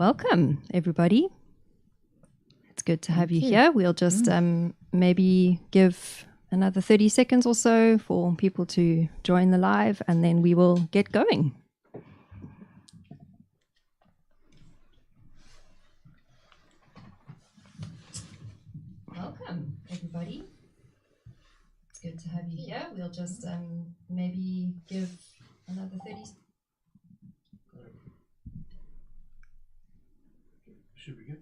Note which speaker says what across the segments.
Speaker 1: Welcome, everybody. It's good to have you here. We'll just maybe give another 30 seconds or so for people to join the live, and then we will get going. Welcome, everybody. It's good to have you here. We'll just maybe give another 30 seconds.
Speaker 2: Should be good.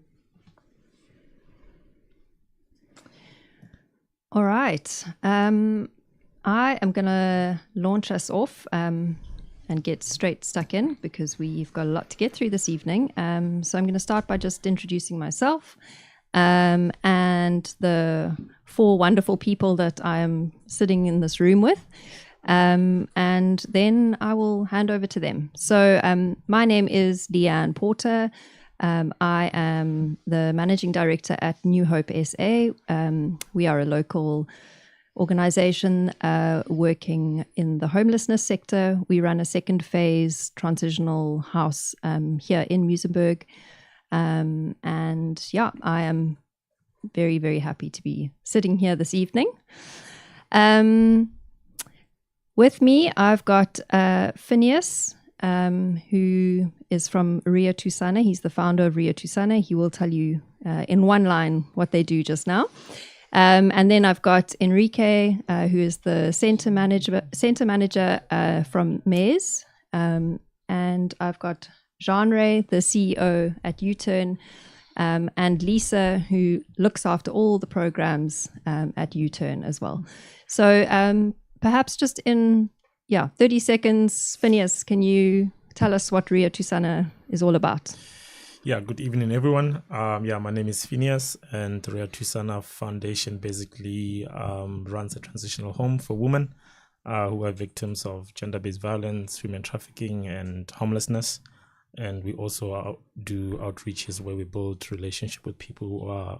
Speaker 1: All right. I am going to launch us off and get straight stuck in because we've got a lot to get through this evening. So I'm going to start by just introducing myself and the four wonderful people that I am sitting in this room with. And then I will hand over to them. So my name is Leanne Porter. I am the managing director at New Hope SA. We are a local organization working in the homelessness sector. We run a second phase transitional house here in Muizenberg. And yeah, I am very, very happy to be sitting here this evening. With me, I've got Phineas, who is from Rea Thusana. He's the founder of Rea Thusana. He will tell you in one line what they do just now. And then I've got Enrique, who is the center manager from MES. And I've got Jean-Ray, the CEO at U-Turn, and Lisa, who looks after all the programs at U-Turn as well. So perhaps just in 30 seconds, Phineas, can you tell us what Rea Thusana is all about?
Speaker 2: Yeah, good evening, everyone. My name is Phineas, and Rea Thusana Foundation basically runs a transitional home for women who are victims of gender-based violence, human trafficking, and homelessness. And we also do outreaches where we build relationship with people who are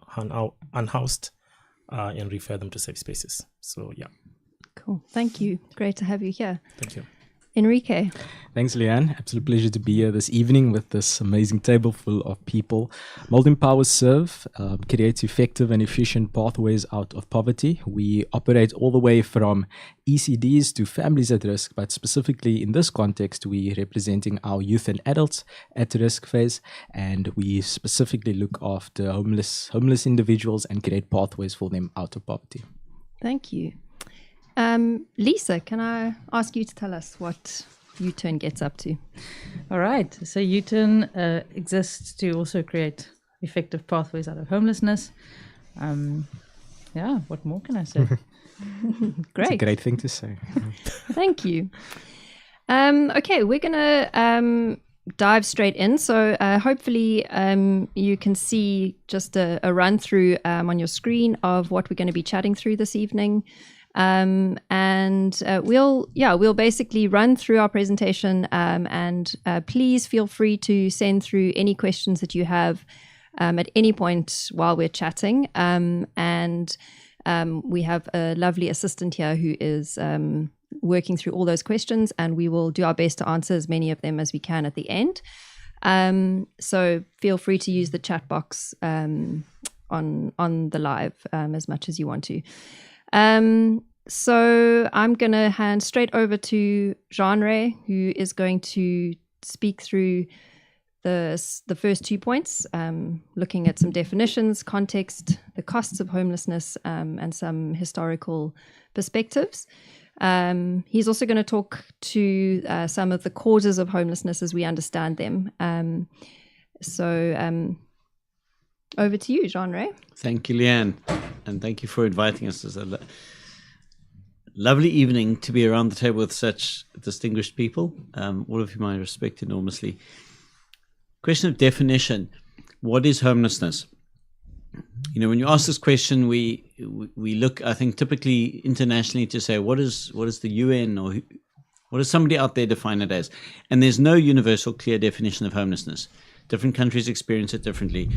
Speaker 2: unhoused and refer them to safe spaces. So, yeah.
Speaker 1: Cool. Thank you. Great to have you here.
Speaker 2: Thank you.
Speaker 1: Enrique.
Speaker 3: Thanks, Leanne. Absolute pleasure to be here this evening with this amazing table full of people. Mold Empower Serve creates effective and efficient pathways out of poverty. We operate all the way from ECDs to families at risk, but specifically in this context, we're representing our youth and adults at risk phase, and we specifically look after homeless individuals and create pathways for them out of poverty.
Speaker 1: Thank you. Lisa, can I ask you to tell us what U-Turn gets up to?
Speaker 4: All right. So U-Turn exists to also create effective pathways out of homelessness. What more can I say?
Speaker 1: Great.
Speaker 3: It's a great thing to say.
Speaker 1: Thank you. Okay, we're going to dive straight in. So hopefully you can see just a run through on your screen of what we're going to be chatting through this evening. We'll basically run through our presentation and please feel free to send through any questions that you have at any point while we're chatting. We have a lovely assistant here who is working through all those questions, and we will do our best to answer as many of them as we can at the end. So feel free to use the chat box on the live as much as you want to. So I'm going to hand straight over to Jean-Ray, who is going to speak through the first 2 points, looking at some definitions, context, the costs of homelessness, and some historical perspectives. He's also going to talk to some of the causes of homelessness as we understand them. Over to you, Jean-Ray.
Speaker 5: Thank you, Leanne, and thank you for inviting us. It's a lovely evening to be around the table with such distinguished people, all of whom I respect enormously. Question of definition. What is homelessness? You know, when you ask this question, we look, I think, typically internationally to say, what is the UN or what does somebody out there define it as? And there's no universal clear definition of homelessness. Different countries experience it differently.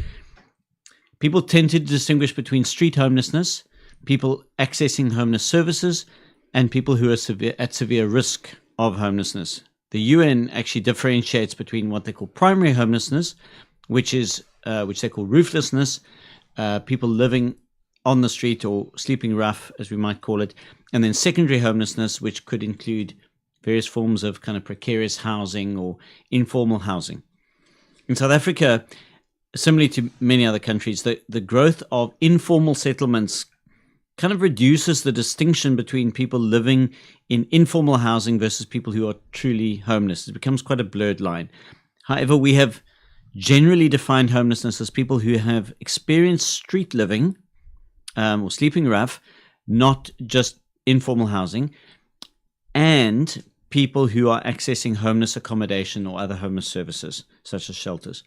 Speaker 5: People tend to distinguish between street homelessness, people accessing homeless services, and people who are at severe risk of homelessness. The UN actually differentiates between what they call primary homelessness which they call rooflessness, people living on the street or sleeping rough, as we might call it, and then secondary homelessness, which could include various forms of kind of precarious housing or informal housing. In South Africa, similarly to many other countries, the growth of informal settlements kind of reduces the distinction between people living in informal housing versus people who are truly homeless. It becomes quite a blurred line. However, we have generally defined homelessness as people who have experienced street living or sleeping rough, not just informal housing, and people who are accessing homeless accommodation or other homeless services, such as shelters.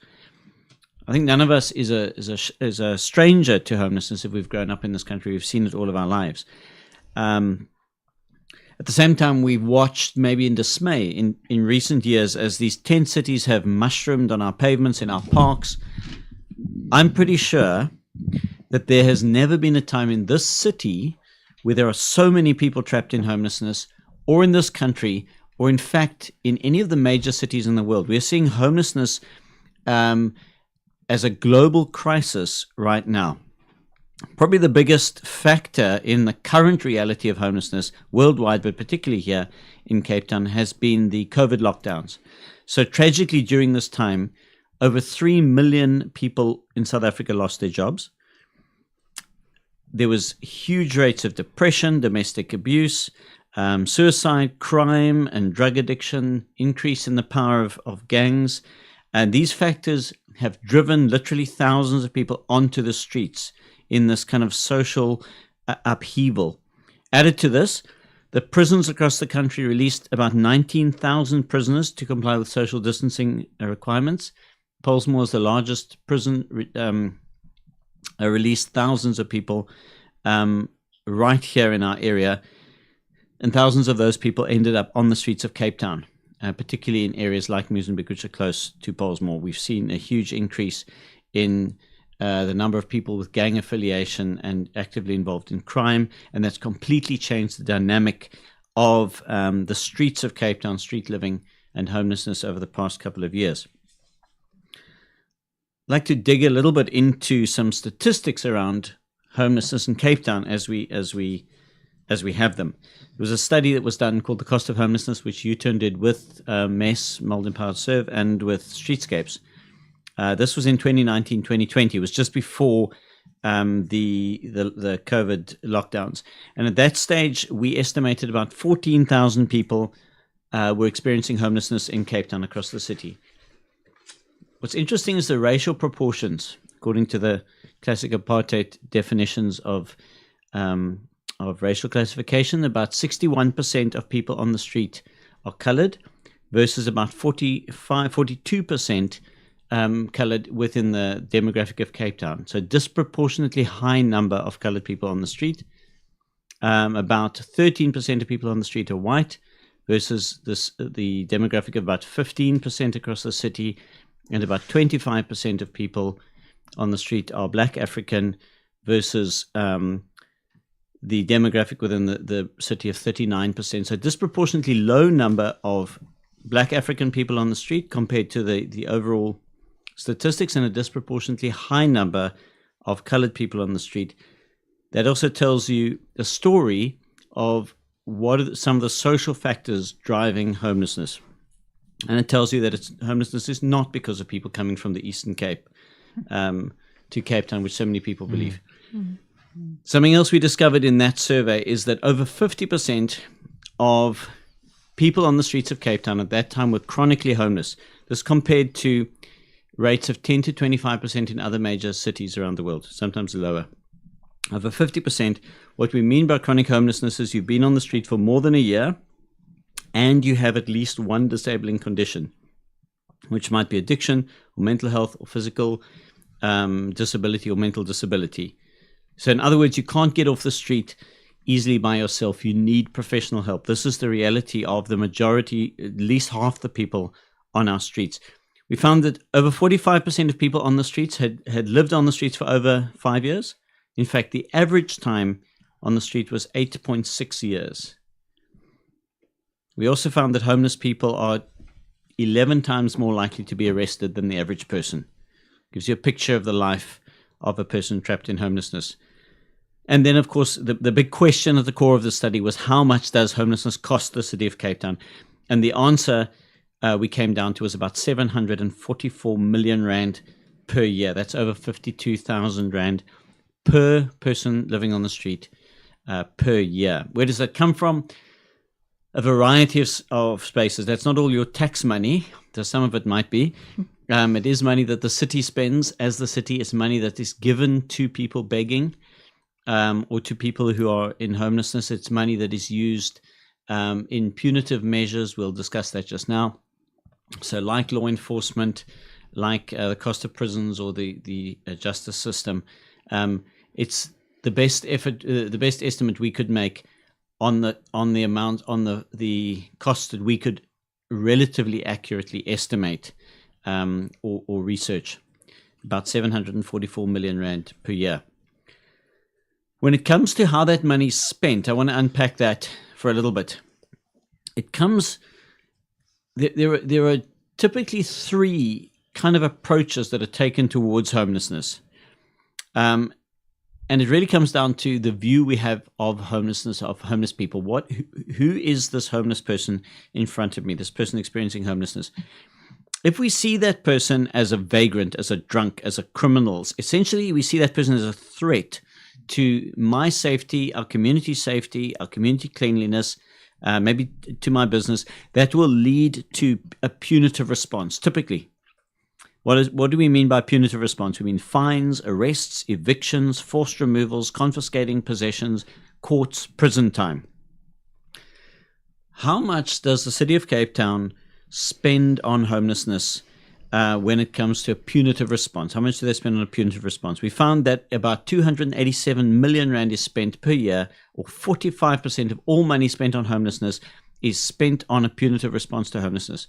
Speaker 5: I think none of us is a stranger to homelessness if we've grown up in this country. We've seen it all of our lives. At the same time, we've watched maybe in dismay in recent years as these tent cities have mushroomed on our pavements, in our parks. I'm pretty sure that there has never been a time in this city where there are so many people trapped in homelessness, or in this country, or in fact in any of the major cities in the world. We're seeing homelessness as a global crisis right now. Probably the biggest factor in the current reality of homelessness worldwide, but particularly here in Cape Town, has been the COVID lockdowns. So tragically, during this time, over 3 million people in South Africa lost their jobs. There was huge rates of depression, domestic abuse, suicide, crime, and drug addiction, increase in the power of gangs. And these factors have driven literally thousands of people onto the streets in this kind of social upheaval. Added to this, the prisons across the country released about 19,000 prisoners to comply with social distancing requirements. Pollsmoor is the largest prison, released thousands of people right here in our area, and thousands of those people ended up on the streets of Cape Town, particularly in areas like Muizenberg, which are close to Pollsmoor. We've seen a huge increase in the number of people with gang affiliation and actively involved in crime, and that's completely changed the dynamic of the streets of Cape Town, street living and homelessness over the past couple of years. I'd like to dig a little bit into some statistics around homelessness in Cape Town as we have them. There was a study that was done called The Cost of Homelessness, which U-Turn did with MES, Mold Empowered Serve, and with Streetscapes. This was in 2019-2020. It was just before the COVID lockdowns. And at that stage, we estimated about 14,000 people were experiencing homelessness in Cape Town across the city. What's interesting is the racial proportions. According to the classic apartheid definitions of racial classification, about 61% of people on the street are colored versus about 42% colored within the demographic of Cape Town. So disproportionately high number of colored people on the street. About 13% of people on the street are white versus the demographic of about 15% across the city, and about 25% of people on the street are Black African versus the demographic within the city of 39%. So disproportionately low number of Black African people on the street compared to the overall statistics, and a disproportionately high number of colored people on the street. That also tells you a story of what are some of the social factors driving homelessness. And it tells you that homelessness is not because of people coming from the Eastern Cape to Cape Town, which so many people believe. Something else we discovered in that survey is that over 50% of people on the streets of Cape Town at that time were chronically homeless. This compared to rates of 10 to 25% in other major cities around the world, sometimes lower. Over 50%, what we mean by chronic homelessness is you've been on the street for more than a year and you have at least one disabling condition, which might be addiction or mental health or physical disability or mental disability. So in other words, you can't get off the street easily by yourself. You need professional help. This is the reality of the majority, at least half the people on our streets. We found that over 45% of people on the streets had lived on the streets for over 5 years. In fact, the average time on the street was 8.6 years. We also found that homeless people are 11 times more likely to be arrested than the average person. Gives you a picture of the life of a person trapped in homelessness. And then, of course, the big question at the core of the study was, how much does homelessness cost the city of Cape Town? And the answer we came down to was about 744 million rand per year. That's over 52,000 rand per person living on the street per year. Where does that come from? A variety of spaces. That's not all your tax money, though some of it might be. It is money that the city spends as the city. It's money that is given to people begging or to people who are in homelessness. It's money that is used in punitive measures. We'll discuss that just now. So like law enforcement, like the cost of prisons or the justice system, it's the best effort, the best estimate we could make on the amount, on the cost that we could relatively accurately estimate or research, about 744 million rand per year. When it comes to how that money is spent, I want to unpack that for a little bit. It comes, there are typically three kind of approaches that are taken towards homelessness. And it really comes down to the view we have of homelessness, of homeless people. Who is this homeless person in front of me, this person experiencing homelessness? If we see that person as a vagrant, as a drunk, as a criminal, essentially we see that person as a threat to my safety, our community cleanliness, maybe to my business, that will lead to a punitive response, typically. What do we mean by punitive response? We mean fines, arrests, evictions, forced removals, confiscating possessions, courts, prison time. How much does the city of Cape Town spend on homelessness when it comes to a punitive response? How much do they spend on a punitive response? We found that about 287 million rand is spent per year, or 45% of all money spent on homelessness is spent on a punitive response to homelessness.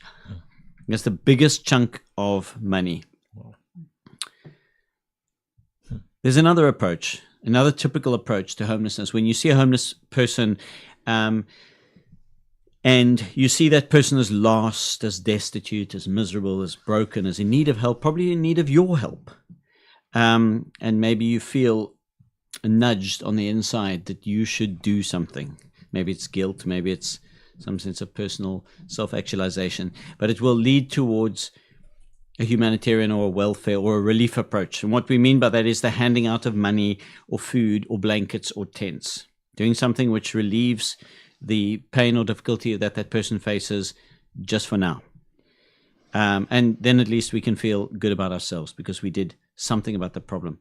Speaker 5: That's the biggest chunk of money. There's another approach, another typical approach to homelessness. When you see a homeless person and you see that person as lost, as destitute, as miserable, as broken, as in need of help, probably in need of your help. And maybe you feel nudged on the inside that you should do something. Maybe it's guilt, maybe it's some sense of personal self-actualization, but it will lead towards a humanitarian or a welfare or a relief approach. And what we mean by that is the handing out of money or food or blankets or tents, doing something which relieves the pain or difficulty that person faces just for now. And then at least we can feel good about ourselves because we did something about the problem.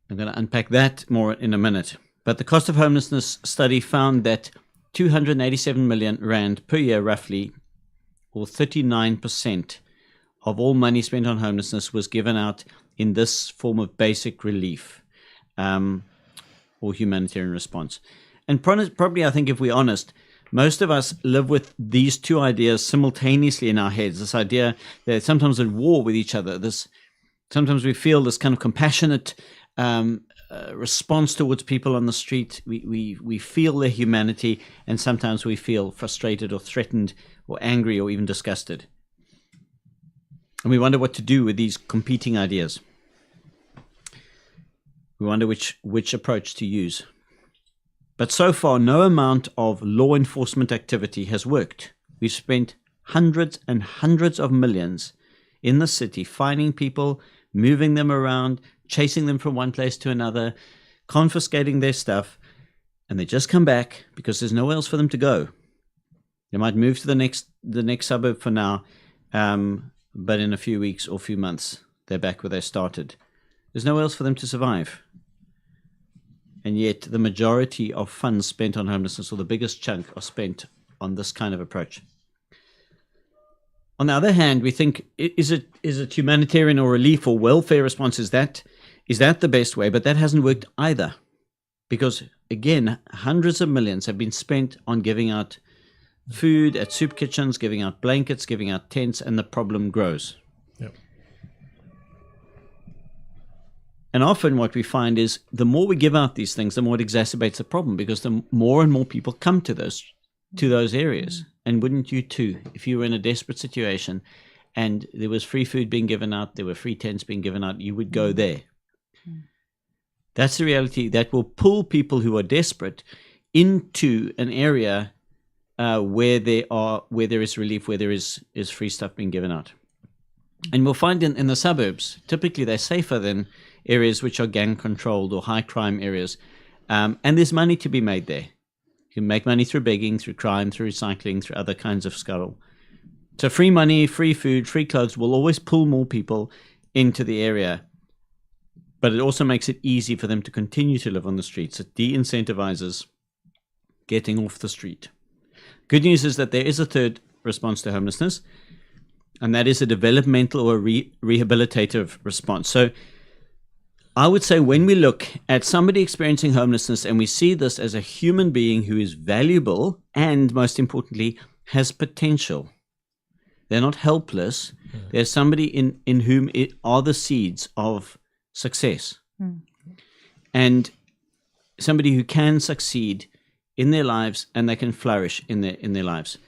Speaker 5: I'm going to unpack that more in a minute. But the cost of homelessness study found that 287 million rand per year, roughly, or 39% of all money spent on homelessness was given out in this form of basic relief or humanitarian response. And probably, I think, if we're honest, most of us live with these two ideas simultaneously in our heads. This idea that sometimes at war with each other. Sometimes we feel this kind of compassionate response towards people on the street. We feel their humanity, and sometimes we feel frustrated or threatened or angry or even disgusted. And we wonder what to do with these competing ideas. We wonder which approach to use. But so far, no amount of law enforcement activity has worked. We've spent hundreds and hundreds of millions in the city finding people, moving them around, chasing them from one place to another, confiscating their stuff, and they just come back because there's nowhere else for them to go. They might move to the next suburb for now, but in a few weeks or few months, they're back where they started. There's nowhere else for them to survive. And yet the majority of funds spent on homelessness, or the biggest chunk, are spent on this kind of approach. On the other hand, we think, is it humanitarian or relief or welfare response? Is that the best way? But that hasn't worked either. Because, again, hundreds of millions have been spent on giving out food at soup kitchens, giving out blankets, giving out tents, and the problem grows.
Speaker 2: Yep.
Speaker 5: And often what we find is the more we give out these things, the more it exacerbates the problem, because the more and more people come to those areas. And wouldn't you too, if you were in a desperate situation and there was free food being given out, there were free tents being given out, you would go there. That's the reality that will pull people who are desperate into an area where there is relief, where there is free stuff being given out. And we'll find in the suburbs, typically they're safer than areas which are gang controlled or high crime areas. And there's money to be made there. You can make money through begging, through crime, through recycling, through other kinds of scuttle. So free money, free food, free clothes will always pull more people into the area. But it also makes it easy for them to continue to live on the streets. It de-incentivizes getting off the street. Good news is that there is a third response to homelessness, and that is a developmental or rehabilitative response. So I would say when we look at somebody experiencing homelessness and we see this as a human being who is valuable and, most importantly, has potential. They're not helpless. There's somebody in whom it are the seeds of success. And somebody who can succeed in their lives and they can flourish in their lives.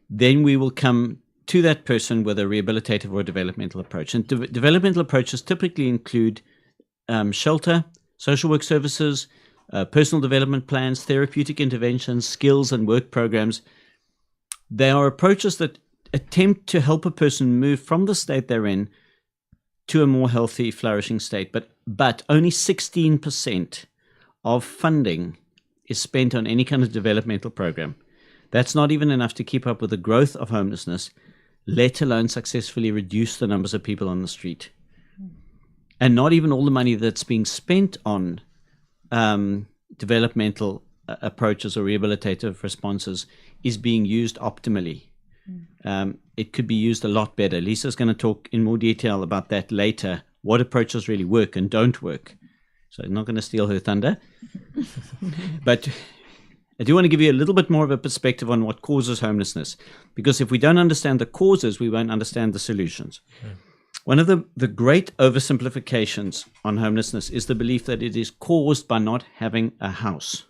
Speaker 5: Then we will come to that person with a rehabilitative or developmental approach. And developmental approaches typically include shelter, social work services, personal development plans, therapeutic interventions, skills and work programs. They are approaches that attempt to help a person move from the state they're in to a more healthy, flourishing state. But only 16% of funding is spent on any kind of developmental program. That's not even enough to keep up with the growth of homelessness, let alone successfully reduce the numbers of people on the street. And not even all the money that's being spent on developmental approaches or rehabilitative responses is being used optimally. It could be used a lot better. Lisa's going to talk in more detail about that later, what approaches really work and don't work. So I'm not going to steal her thunder. But I do want to give you a little bit more of a perspective on what causes homelessness, because if we don't understand the causes, we won't understand the solutions. One of the great oversimplifications on homelessness is the belief that it is caused by not having a house.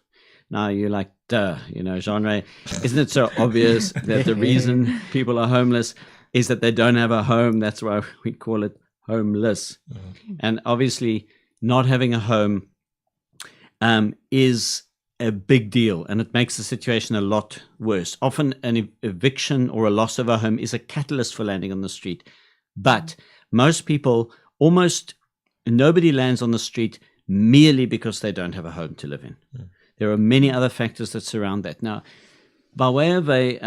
Speaker 5: Now you're like, duh, genre. Isn't it so obvious that the reason people are homeless is that they don't have a home? That's why we call it homeless. And obviously not having a home is a big deal, and it makes the situation a lot worse. Often an eviction or a loss of a home is a catalyst for landing on the street. But most people, almost nobody lands on the street merely because they don't have a home to live in. There are many other factors that surround that. Now, by way of a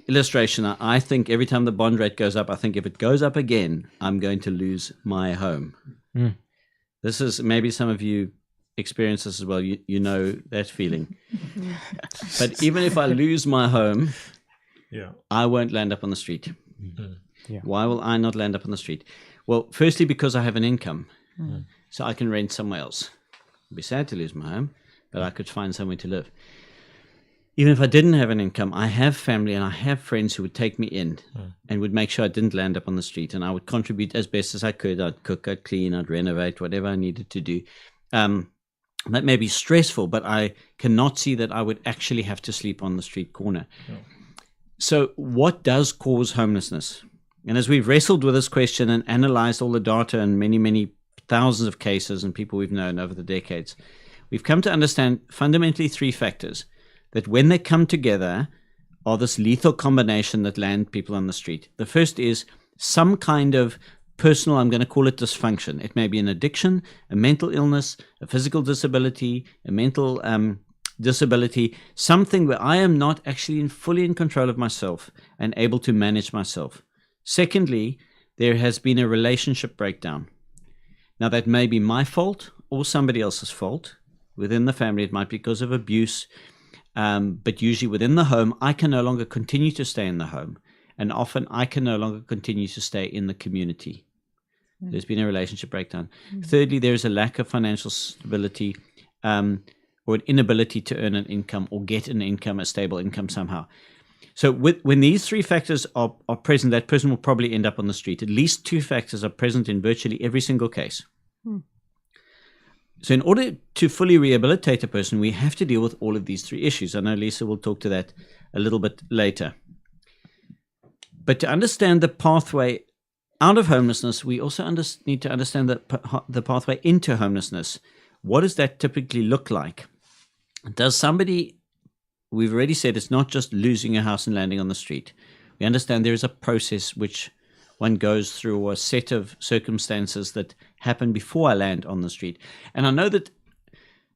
Speaker 5: illustration, I think every time the bond rate goes up, I think if it goes up again, I'm going to lose my home. This is, maybe some of you experience this as well. You know that feeling. But even if I lose my home, I won't land up on the street. Why will I not land up on the street? Well, firstly, because I have an income. So I can rent somewhere else. It'd be sad to lose my home, but I could find somewhere to live. Even if I didn't have an income, I have family and I have friends who would take me in and would make sure I didn't land up on the street, and I would contribute as best as I could. I'd cook, I'd clean, I'd renovate, whatever I needed to do. That may be stressful, but I cannot see that I would actually have to sleep on the street corner. So what does cause homelessness? And as we've wrestled with this question and analyzed all the data and many, many thousands of cases and people we've known over the decades, we've come to understand fundamentally three factors that, when they come together, are this lethal combination that land people on the street. The first is some kind of personal, I'm going to call it dysfunction. It may be an addiction, a mental illness, a physical disability, a mental disability, something where I am not actually fully in control of myself and able to manage myself. Secondly, there has been a relationship breakdown. Now, that may be my fault or somebody else's fault. Within the family, it might be because of abuse, but usually within the home, I can no longer continue to stay in the home. And often I can no longer continue to stay in the community. There's been a relationship breakdown. Thirdly, there is a lack of financial stability or an inability to earn an income or get an income, a stable income somehow. So when these three factors are present, that person will probably end up on the street. At least two factors are present in virtually every single case. So in order to fully rehabilitate a person, we have to deal with all of these three issues. I know Lisa will talk to that a little bit later. But to understand the pathway out of homelessness, we also need to understand the pathway into homelessness. What does that typically look like? Does somebody, we've already said it's not just losing a house and landing on the street. We understand there is a process which one goes through, or a set of circumstances that happen before I land on the street. And I know that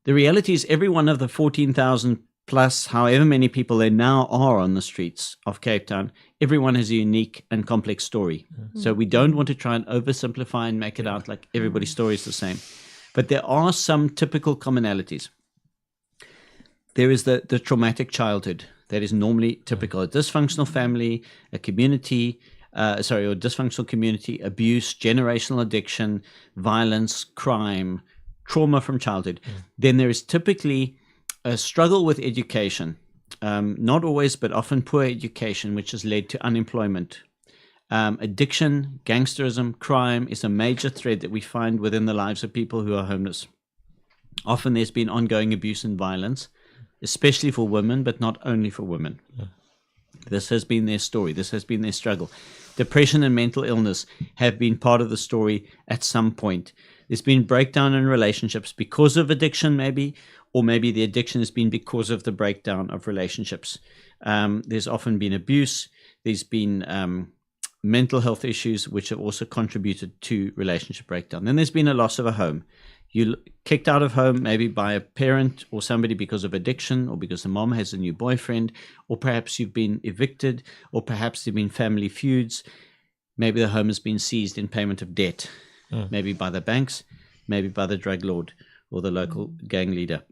Speaker 5: the reality is every one of the 14,000 plus however many people there now are on the streets of Cape Town, everyone has a unique and complex story. So we don't want to try and oversimplify and make it out like everybody's story is the same. But there are some typical commonalities. There is the traumatic childhood that is normally typical. A dysfunctional family, a community, or dysfunctional community, abuse, generational addiction, violence, crime, trauma from childhood. Then there is typically a struggle with education, not always, but often poor education, which has led to unemployment. Addiction, gangsterism, crime is a major thread that we find within the lives of people who are homeless. Often there's been ongoing abuse and violence, especially for women, but not only for women. This has been their story. This has been their struggle. Depression and mental illness have been part of the story at some point. There's been breakdown in relationships because of addiction, maybe, or maybe the addiction has been because of the breakdown of relationships. There's often been abuse. There's been mental health issues, which have also contributed to relationship breakdown. Then there's been a loss of a home. You kicked out of home maybe by a parent or somebody because of addiction, or because the mom has a new boyfriend, or perhaps you've been evicted, or perhaps there have been family feuds. Maybe the home has been seized in payment of debt, maybe by the banks, maybe by the drug lord or the local gang leader.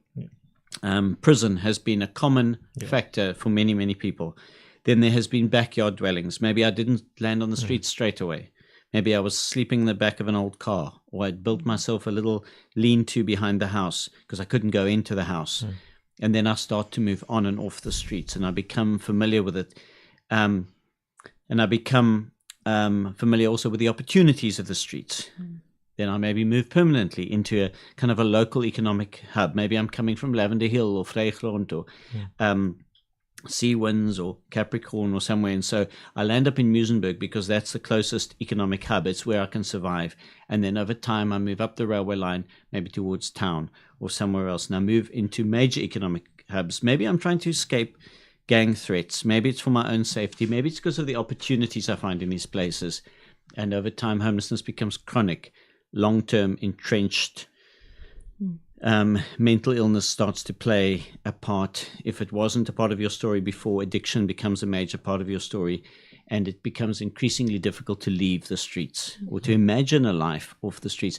Speaker 5: Prison has been a common factor for many, many people. Then there has been backyard dwellings. Maybe I didn't land on the street straight away. Maybe I was sleeping in the back of an old car, or I'd built myself a little lean-to behind the house because I couldn't go into the house. And then I start to move on and off the streets, and I become familiar with it. And I become familiar also with the opportunities of the streets. Then I maybe move permanently into a kind of a local economic hub. Maybe I'm coming from Lavender Hill or Vrygrond or Seawinds or Capricorn or somewhere, and so I land up in Muizenberg because that's the closest economic hub. It's where I can survive. And then over time I move up the railway line, maybe towards town or somewhere else, and I move into major economic hubs. Maybe I'm trying to escape gang threats. Maybe it's for my own safety. Maybe it's because of the opportunities I find in these places. And over time homelessness becomes chronic, long-term, entrenched. Mental illness starts to play a part. If it wasn't a part of your story before, addiction becomes a major part of your story, and it becomes increasingly difficult to leave the streets or to imagine a life off the streets.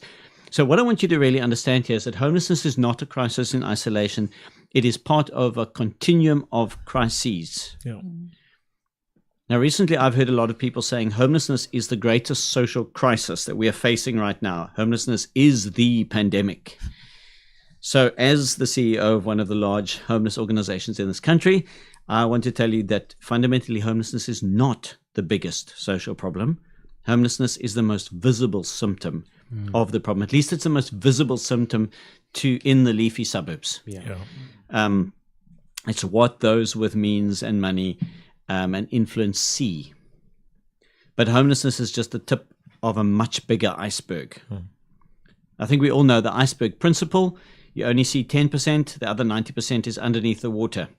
Speaker 5: So what I want you to really understand here is that homelessness is not a crisis in isolation. It is part of a continuum of crises. Now, recently I've heard a lot of people saying homelessness is the greatest social crisis that we are facing right now. Homelessness is the pandemic. So as the CEO of one of the large homeless organizations in this country, I want to tell you that fundamentally homelessness is not the biggest social problem. Homelessness is the most visible symptom of the problem. At least it's the most visible symptom in the leafy suburbs. It's what those with means and money and influence see. But homelessness is just the tip of a much bigger iceberg. I think we all know the iceberg principle. You only see 10%, the other 90% is underneath the water.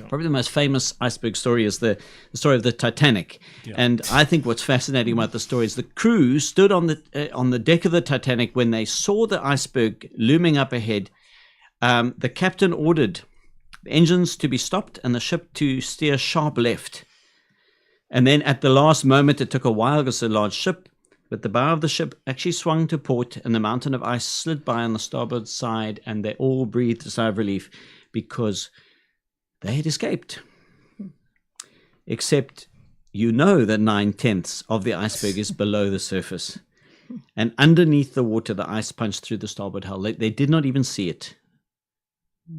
Speaker 5: Probably the most famous iceberg story is the story of the Titanic. And I think what's fascinating about the story is the crew stood on the deck of the Titanic when they saw the iceberg looming up ahead. The captain ordered the engines to be stopped and the ship to steer sharp left. And then at the last moment, it took a while because it's a large ship, but the bow of the ship actually swung to port and the mountain of ice slid by on the starboard side, and they all breathed a sigh of relief because they had escaped. Except that 9/10 of the iceberg is below the surface. And underneath the water, the ice punched through the starboard hull. They did not even see it.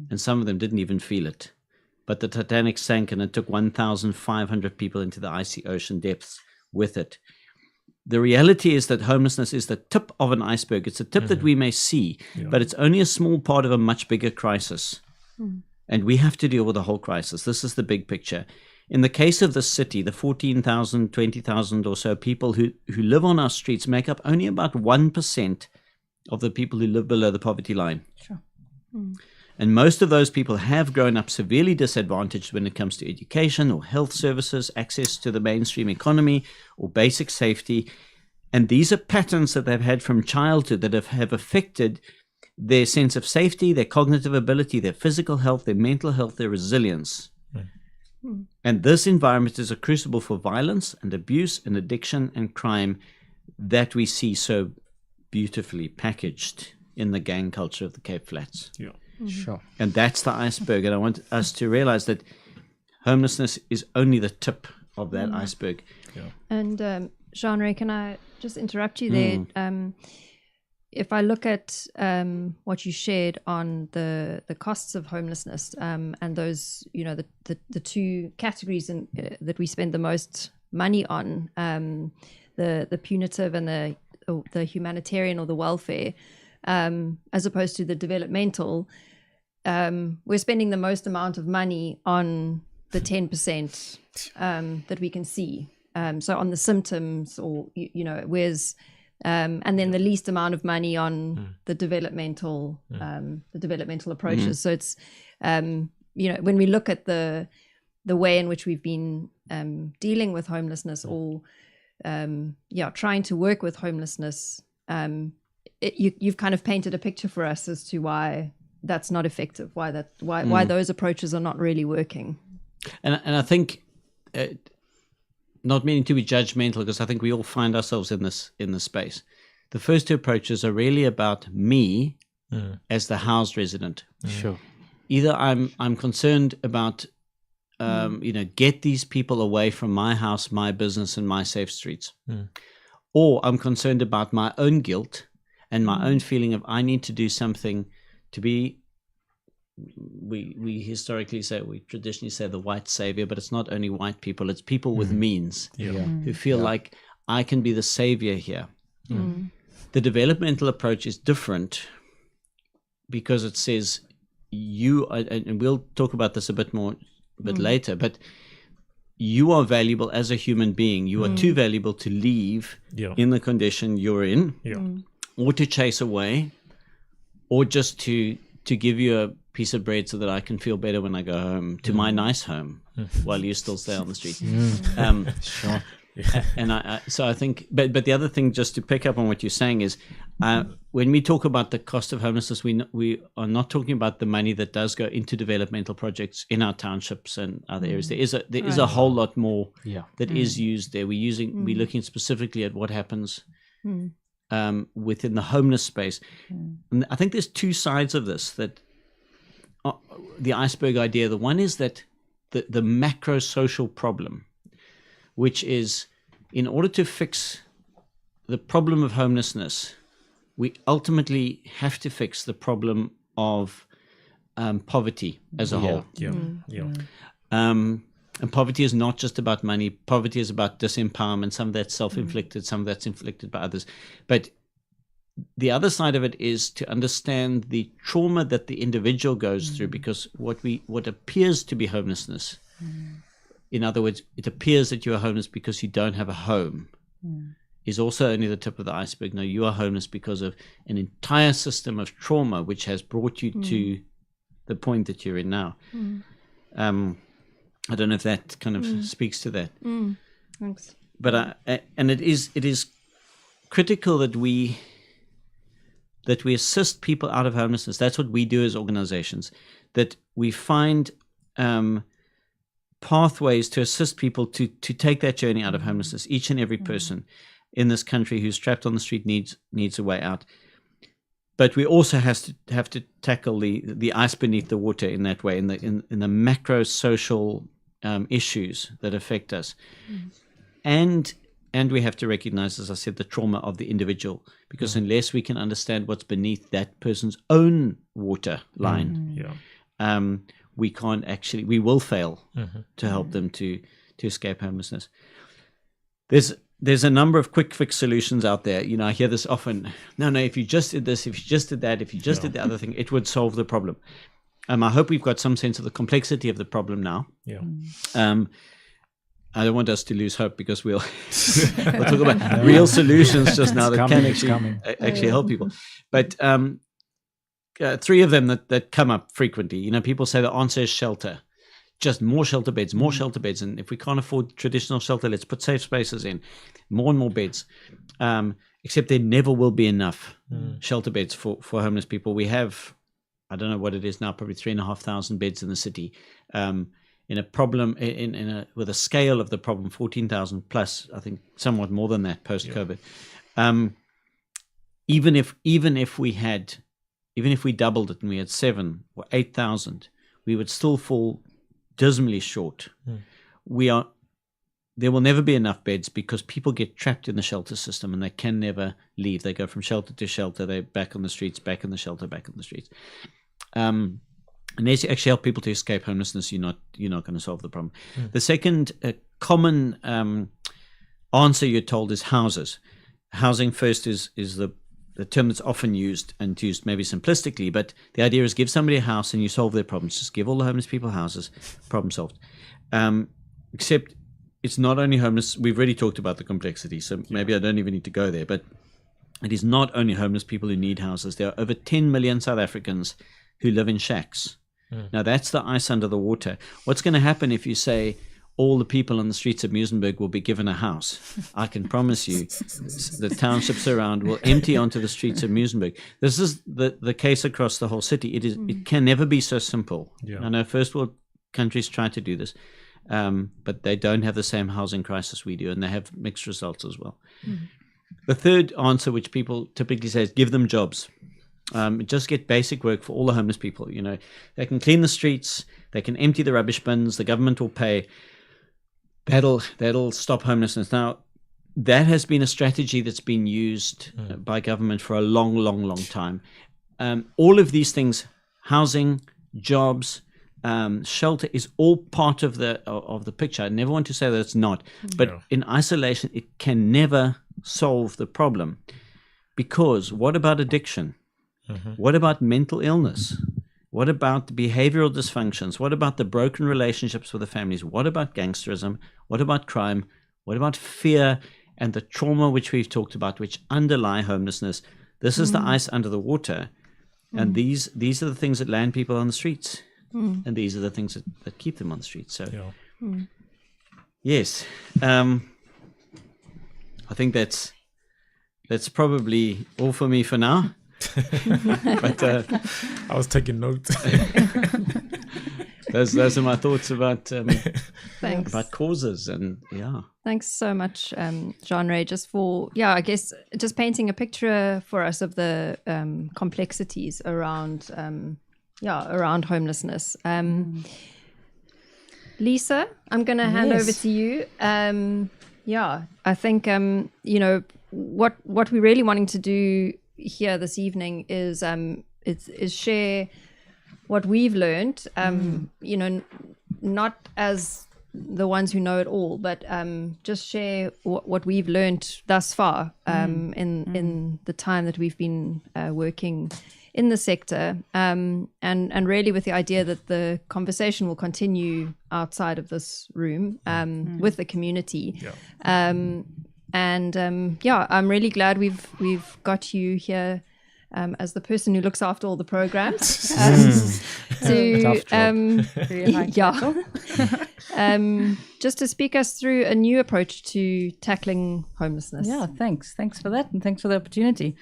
Speaker 5: And some of them didn't even feel it. But the Titanic sank, and it took 1,500 people into the icy ocean depths with it. The reality is that homelessness is the tip of an iceberg. It's a tip that we may see, but it's only a small part of a much bigger crisis. And we have to deal with the whole crisis. This is the big picture. In the case of the city, the 14,000, 20,000 or so people who live on our streets make up only about 1% of the people who live below the poverty line.
Speaker 4: Sure.
Speaker 5: And most of those people have grown up severely disadvantaged when it comes to education or health services, access to the mainstream economy or basic safety. And these are patterns that they've had from childhood that have affected their sense of safety, their cognitive ability, their physical health, their mental health, their resilience. And this environment is a crucible for violence and abuse and addiction and crime that we see so beautifully packaged in the gang culture of the Cape Flats.
Speaker 2: Yeah.
Speaker 3: Sure.
Speaker 5: And that's the iceberg. And I want us to realize that homelessness is only the tip of that iceberg.
Speaker 2: Yeah.
Speaker 1: And Jean-Ray, can I just interrupt you there? If I look at what you shared on the costs of homelessness and those, the two categories that we spend the most money on, the punitive and the humanitarian or the welfare, as opposed to the developmental, we're spending the most amount of money on the 10% that we can see. So on the symptoms, or where's and then the least amount of money on the developmental approaches. So it's when we look at the way in which we've been dealing with homelessness or trying to work with homelessness, you've kind of painted a picture for us as to why that's not effective, why those approaches are not really working.
Speaker 5: And I think, not meaning to be judgmental, because I think we all find ourselves in this space. The first two approaches are really about me as the housed resident.
Speaker 3: Sure.
Speaker 5: Either I'm concerned about get these people away from my house, my business, and my safe streets, or I'm concerned about my own guilt and my own feeling of I need to do something to be. We historically say, we traditionally say the white savior, but it's not only white people, it's people with means who feel like I can be the savior here. The developmental approach is different because it says and we'll talk about this a bit later, but you are valuable as a human being. You are too valuable to leave in the condition you're in, or to chase away, or just to give you a piece of bread so that I can feel better when I go home to my nice home while you still stay on the street.
Speaker 3: Sure.
Speaker 5: And so I think, but the other thing, just to pick up on what you're saying, is when we talk about the cost of homelessness, we are not talking about the money that does go into developmental projects in our townships and other areas. There is a whole lot more that is used there. We're looking specifically at what happens within the homeless space. And I think there's two sides of this, that the iceberg idea. The one is that the macro social problem, which is, in order to fix the problem of homelessness, we ultimately have to fix the problem of poverty as a whole. And poverty is not just about money. Poverty is about disempowerment. Some of that's self-inflicted, some of that's inflicted by others. But the other side of it is to understand the trauma that the individual goes through, because what appears to be homelessness, in other words, it appears that you are homeless because you don't have a home, is also only the tip of the iceberg. No, you are homeless because of an entire system of trauma which has brought you to the point that you're in now. I don't know if that kind of speaks to that.
Speaker 1: Thanks.
Speaker 5: But and it is critical that we assist people out of homelessness. That's what we do as organizations, that we find pathways to assist people to take that journey out of homelessness. Each and every person in this country who's trapped on the street needs a way out. But we also have to tackle the ice beneath the water in that way, in the macro social issues that affect us. And we have to recognize, as I said, the trauma of the individual, because unless we can understand what's beneath that person's own water line, we will fail to help them to escape homelessness. There's a number of quick fix solutions out there. I hear this often. No, if you just did this, if you just did that, if you just did the other thing, it would solve the problem. I hope we've got some sense of the complexity of the problem now. I don't want us to lose hope, because we'll talk about real solutions just now that can actually help people. But 3 of them that come up frequently. People say the answer is shelter. Just more shelter beds, more shelter beds. And if we can't afford traditional shelter, let's put safe spaces in. More and more beds. Except there never will be enough shelter beds for homeless people. We have, I don't know what it is now, probably 3,500 beds in the city. In a problem, with a scale of the problem, 14,000 plus, I think somewhat more than that post-COVID. Even if we doubled it and we had 7 or 8,000, we would still fall dismally short. There will never be enough beds, because people get trapped in the shelter system and they can never leave. They go from shelter to shelter. They're back on the streets, back in the shelter, back on the streets. Unless you actually help people to escape homelessness, you're not going to solve the problem. The second common answer you're told is houses. Housing first is the term that's often used, and used maybe simplistically, but the idea is give somebody a house and you solve their problems. Just give all the homeless people houses, problem solved. Except it's not only homeless. We've already talked about the complexity, so maybe I don't even need to go there, but it is not only homeless people who need houses. There are over 10 million South Africans who live in shacks. Now, that's the ice under the water. What's going to happen if you say all the people on the streets of Muizenberg will be given a house? I can promise you the townships around will empty onto the streets of Muizenberg. This is the case across the whole city. It can never be so simple. I know first world countries try to do this, but they don't have the same housing crisis we do, and they have mixed results as well. The third answer, which people typically say, is give them jobs. Just get basic work for all the homeless people. They can clean the streets, they can empty the rubbish bins, the government will pay. That'll stop homelessness. Now, that has been a strategy that's been used by government for a long, long, long time. All of these things, housing, jobs, shelter, is all part of the picture. I never want to say that it's not, but in isolation, it can never solve the problem. Because what about addiction? What about mental illness? What about the behavioral dysfunctions? What about the broken relationships with the families? What about gangsterism? What about crime? What about fear and the trauma which we've talked about, which underlie homelessness? This is the ice under the water. And these are the things that land people on the streets. And these are the things that keep them on the streets. So, yes, I think that's probably all for me for now. But
Speaker 2: I was taking notes.
Speaker 5: those are my thoughts about
Speaker 1: Thanks.
Speaker 5: about causes, and
Speaker 1: Thanks so much, Jean-Ray, just for I guess just painting a picture for us of the complexities around around homelessness. Lisa, I'm going to hand over to you. I think what we're really wanting to do here this evening is share what we've learned, not as the ones who know it all, but just share what we've learned thus far in the time that we've been working in the sector, and really with the idea that the conversation will continue outside of this room with the community. I'm really glad we've got you here as the person who looks after all the programs. Just to speak us through a new approach to tackling homelessness.
Speaker 4: Thanks for that, and thanks for the opportunity.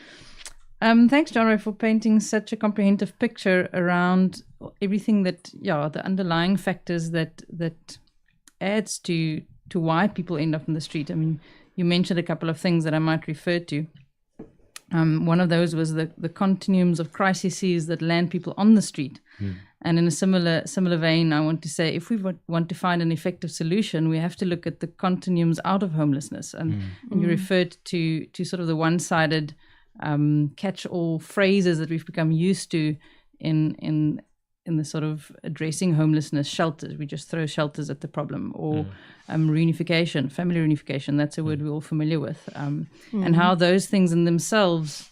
Speaker 4: Thanks, Jean-Ray, for painting such a comprehensive picture around everything that, the underlying factors that adds to why people end up in the street. I mean, you mentioned a couple of things that I might refer to. One of those was the continuums of crises that land people on the street. And in a similar vein, I want to say, if we want to find an effective solution, we have to look at the continuums out of homelessness. And you referred to sort of the one-sided catch-all phrases that we've become used to in the sort of addressing homelessness, shelters. We just throw shelters at the problem, or reunification, family reunification. That's a word we're all familiar with, and how those things in themselves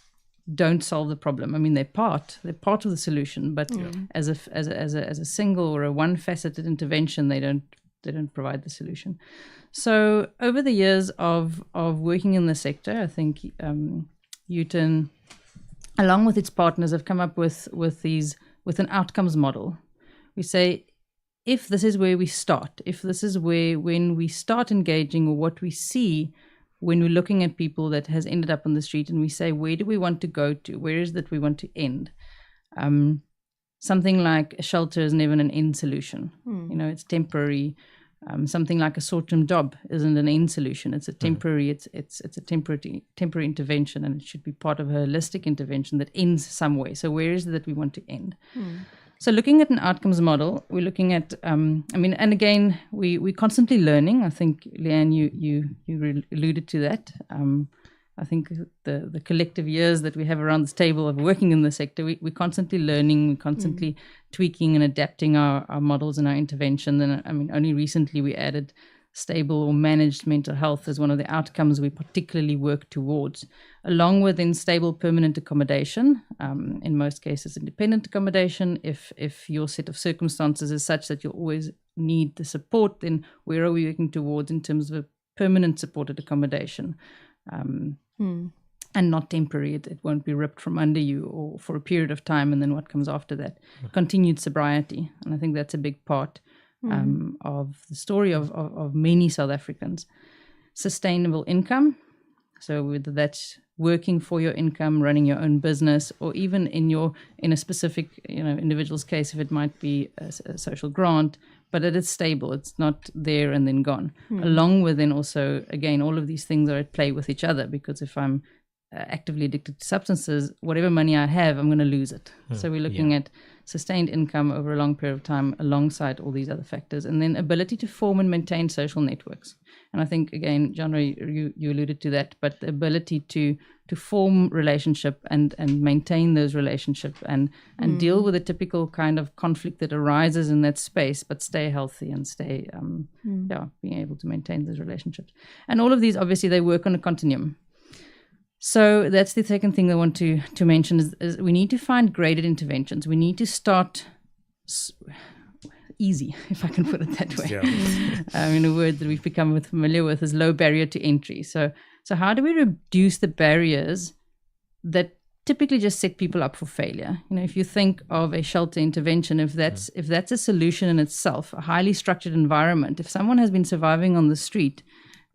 Speaker 4: don't solve the problem. I mean, they're part of the solution, but as a single or a one-faceted intervention, they provide the solution. So over the years of working in the sector, I think Uton, along with its partners, have come up with an outcomes model. We say, if this is where we start, if this is when we start engaging, or what we see when we're looking at people that has ended up on the street, and we say, where do we want to go to? Where is that we want to end? Something like a shelter is never an end solution. It's temporary. Something like a short-term job isn't an end solution. It's a temporary. It's a temporary intervention, and it should be part of a holistic intervention that ends some way. So where is it that we want to end? So looking at an outcomes model, we're looking at, and again, we're constantly learning. I think, Leanne, you alluded to that. I think the collective years that we have around this table of working in the sector, we're constantly learning, we're constantly tweaking and adapting our models and our intervention. And only recently we added stable or managed mental health as one of the outcomes we particularly work towards, along with stable permanent accommodation, in most cases independent accommodation. If your set of circumstances is such that you always need the support, then where are we working towards in terms of a permanent supported accommodation? And not temporary. It won't be ripped from under you or for a period of time, and then what comes after that. Continued sobriety. And I think that's a big part of the story of many South Africans. Sustainable income. So whether that's working for your income, running your own business, or even in a specific individual's case, if it might be a social grant, but it is stable. It's not there and then gone. Along with then also, again, all of these things are at play with each other, because if I'm actively addicted to substances, whatever money I have, I'm going to lose it. So we're looking at sustained income over a long period of time alongside all these other factors, and then ability to form and maintain social networks. And I think, again, John, you alluded to that, but the ability to form relationship and maintain those relationships and deal with a typical kind of conflict that arises in that space, but stay healthy and stay, being able to maintain those relationships. And all of these, obviously, they work on a continuum. So that's the second thing I want to mention is we need to find graded interventions. We need to start easy, if I can put it that way. In a word that we've become familiar with is low barrier to entry. So how do we reduce the barriers that typically just set people up for failure? If you think of a shelter intervention, if that's a solution in itself, a highly structured environment, if someone has been surviving on the street,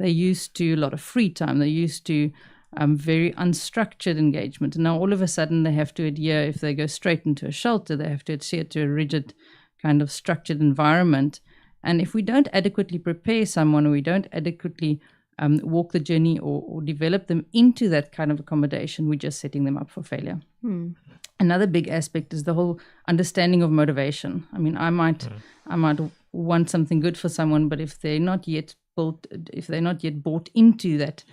Speaker 4: they're used to a lot of free time, they're used to very unstructured engagement. And now all of a sudden they have to adhere, if they go straight into a shelter, they have to adhere to a rigid kind of structured environment. And if we don't adequately prepare someone, or we don't adequately walk the journey or develop them into that kind of accommodation, we're just setting them up for failure. Another big aspect is the whole understanding of motivation. I might want something good for someone, but if they're not yet bought into that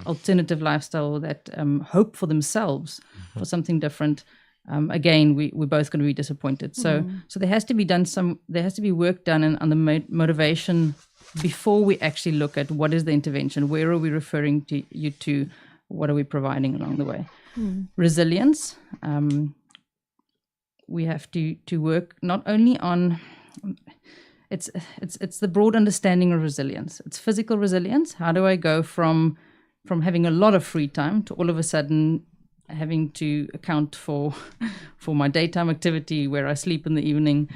Speaker 4: alternative lifestyle, or that hope for themselves for something different, again, we're both going to be disappointed. So there has to be work done on the motivation before we actually look at what is the intervention, where are we referring to you to, what are we providing along the way. Resilience. We have to work not only on it's the broad understanding of resilience. It's physical resilience. How do I go from having a lot of free time to all of a sudden having to account for my daytime activity, where I sleep in the evening,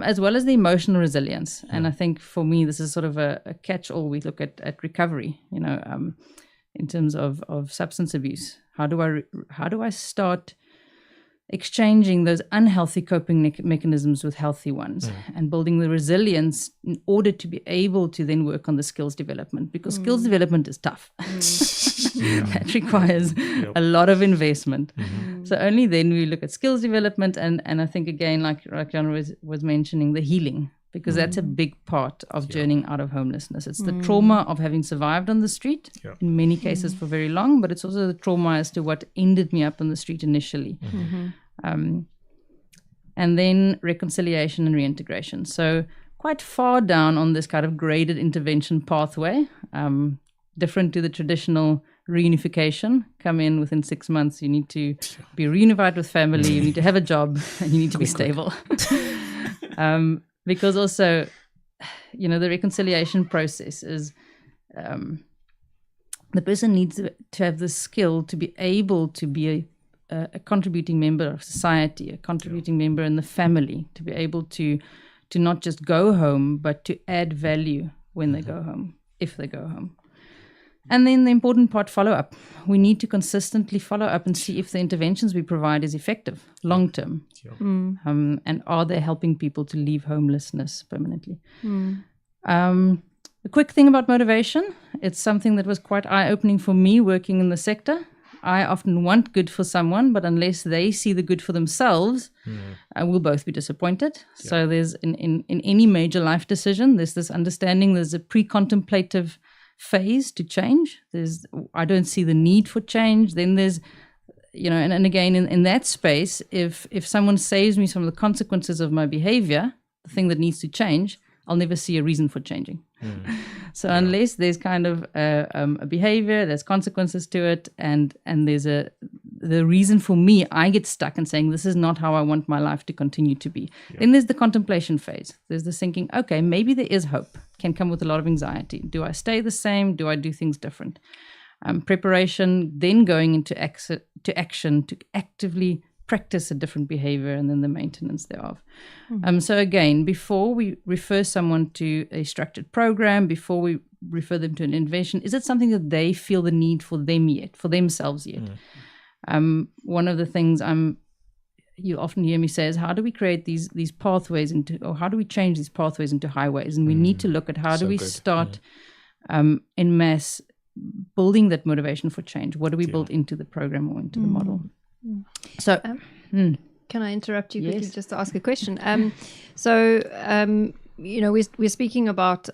Speaker 4: as well as the emotional resilience. And I think for me, this is sort of a catch-all. We look at recovery, in terms of substance abuse. How do I start exchanging those unhealthy coping mechanisms with healthy ones, and building the resilience in order to be able to then work on the skills development, because skills development is tough. That requires a lot of investment. So only then we look at skills development, and I think, again, like John was mentioning, the healing, because that's a big part of journeying out of homelessness. It's the trauma of having survived on the street, in many cases for very long, but it's also the trauma as to what ended me up on the street initially. And then reconciliation and reintegration. So quite far down on this kind of graded intervention pathway, different to the traditional reunification. Come in within 6 months, you need to be reunified with family, you need to have a job, and you need to be stable. Because also the reconciliation process is the person needs to have the skill to be able to be a contributing member of society, a contributing member in the family, to be able to not just go home, but to add value when they go home, if they go home. And then the important part, follow up. We need to consistently follow up and see if the interventions we provide is effective, long term. And are they helping people to leave homelessness permanently? A quick thing about motivation. It's something that was quite eye-opening for me working in the sector. I often want good for someone, but unless they see the good for themselves, we'll both be disappointed. Yeah. So there's in any major life decision, there's this understanding, there's a pre-contemplative phase to change. I don't see the need for change. Then there's, and again, in that space, if someone saves me from the consequences of my behavior, the thing that needs to change, I'll never see a reason for changing. So unless there's kind of a behavior, there's consequences to it, and there's the reason for me, I get stuck in saying this is not how I want my life to continue to be. Then there's the contemplation phase. There's the thinking, okay, maybe there is hope. Can come with a lot of anxiety. Do I stay the same? Do I do things different? Preparation, then going into action to actively practice a different behavior, and then the maintenance thereof. So again, before we refer someone to a structured program, before we refer them to an intervention, is it something that they feel the need for themselves yet? One of the things you often hear me say is, how do we create these pathways or how do we change these pathways into highways? And we need to look at how do we start en masse building that motivation for change. What do we build into the program or into the model? So,
Speaker 1: can I interrupt you quickly
Speaker 4: yes.
Speaker 1: just to ask a question? We're speaking about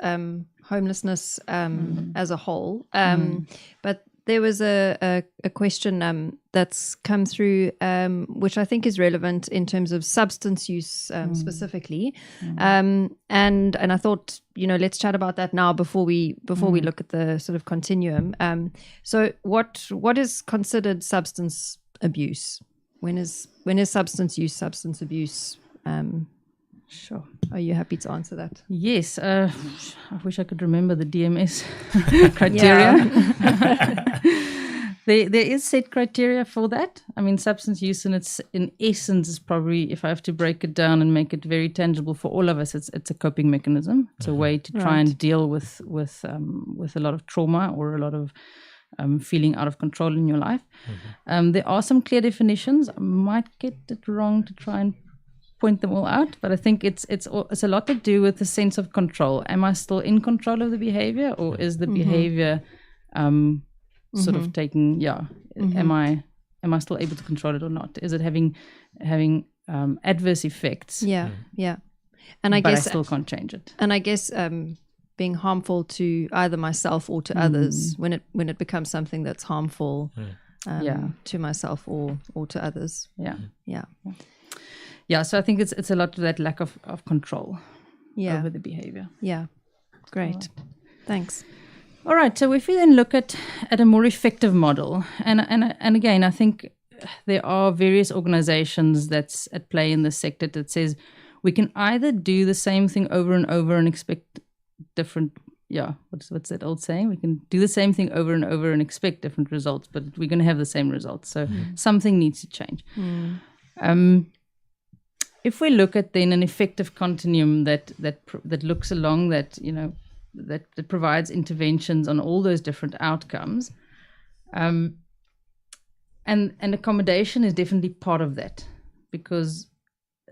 Speaker 1: homelessness as a whole, but there was a question that's come through, which I think is relevant in terms of substance use specifically, and I thought let's chat about that now before we look at the sort of continuum. So what is considered substance abuse? When is substance use substance abuse?
Speaker 4: Sure.
Speaker 1: Are you happy to answer that?
Speaker 4: Yes. I wish I could remember the DMS criteria. There is set criteria for that. I mean, substance use in essence is probably, if I have to break it down and make it very tangible for all of us, it's a coping mechanism. It's a way to try and deal with a lot of trauma or a lot of feeling out of control in your life. There are some clear definitions. I might get it wrong to try and point them all out, but I think it's a lot to do with the sense of control. Am I still in control of the behavior, or is the behavior sort of taking? Am I still able to control it or not? Is it having adverse effects?
Speaker 1: And I
Speaker 4: but
Speaker 1: guess
Speaker 4: I still can't change it.
Speaker 1: And I guess being harmful to either myself or to others, when it becomes something that's harmful to myself or to others.
Speaker 4: So I think it's a lot of that lack of control over the behavior.
Speaker 1: Great. Thanks.
Speaker 4: All right, so if we then look at a more effective model, and again, I think there are various organizations that's at play in this sector that says we can either do the same thing over and over and expect different, what's that old saying? We can do the same thing over and over and expect different results, but we're going to have the same results. So something needs to change. If we look at then an effective continuum that looks along that, that provides interventions on all those different outcomes, and accommodation is definitely part of that, because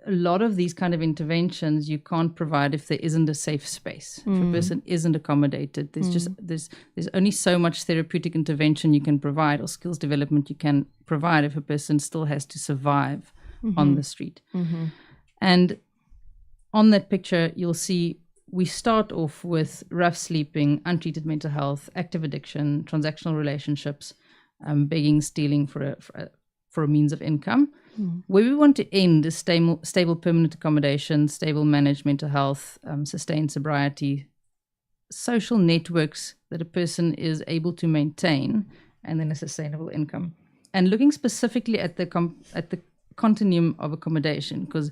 Speaker 4: a lot of these kind of interventions you can't provide if there isn't a safe space. If a person isn't accommodated, there's only so much therapeutic intervention you can provide or skills development you can provide if a person still has to survive on the street. And on that picture, you'll see we start off with rough sleeping, untreated mental health, active addiction, transactional relationships, begging, stealing for a means of income. Where we want to end is stable permanent accommodation, stable managed mental health, sustained sobriety, social networks that a person is able to maintain, and then a sustainable income. And looking specifically at the continuum of accommodation, because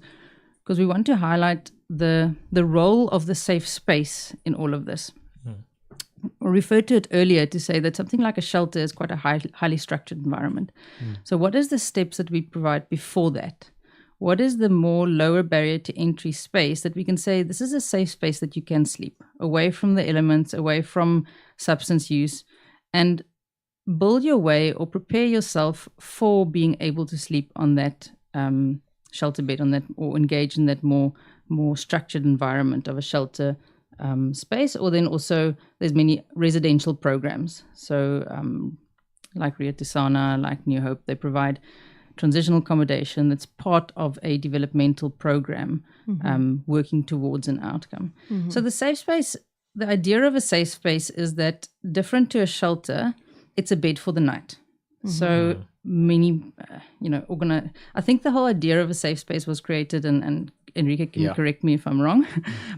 Speaker 4: we want to highlight the role of the safe space in all of this. I referred to it earlier to say that something like a shelter is quite a highly structured environment. So what is the steps that we provide before that? What is the more lower barrier to entry space that we can say this is a safe space that you can sleep away from the elements, away from substance use, and build your way or prepare yourself for being able to sleep on that shelter bed, on that, or engage in that more structured environment of a shelter space. Or then also there's many residential programs. So like Rea Thusana, like New Hope, they provide transitional accommodation that's part of a developmental program working towards an outcome. So the safe space, the idea of a safe space is that different to a shelter, it's a bed for the night. So many, I think the whole idea of a safe space was created, and Enrique can correct me if I'm wrong,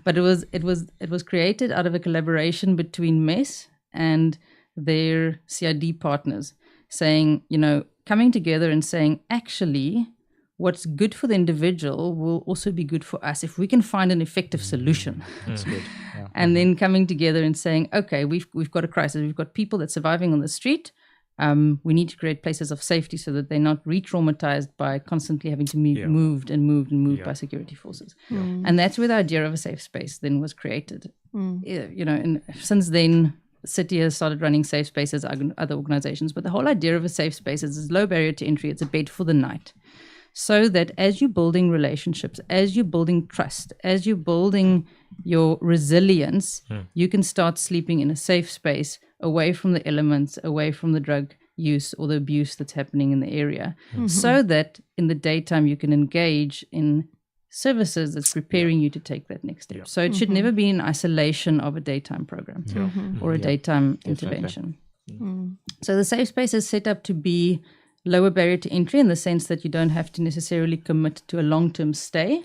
Speaker 4: but it was created out of a collaboration between MES and their CID partners, saying, coming together and saying, actually, what's good for the individual will also be good for us if we can find an effective solution.
Speaker 3: That's good. Yeah.
Speaker 4: And then coming together and saying, okay, we've got a crisis. We've got people that's surviving on the street. We need to create places of safety so that they're not re-traumatized by constantly having to be moved by security forces. And that's where the idea of a safe space then was created. And since then, City has started running safe spaces, other organizations, but the whole idea of a safe space is low barrier to entry. It's a bed for the night. So that as you're building relationships, as you're building trust, as you're building your resilience, you can start sleeping in a safe space away from the elements, away from the drug use or the abuse that's happening in the area, so that in the daytime you can engage in services that's preparing you to take that next step. So it should never be in isolation of a daytime program or a daytime intervention. So the safe space is set up to be lower barrier to entry in the sense that you don't have to necessarily commit to a long-term stay,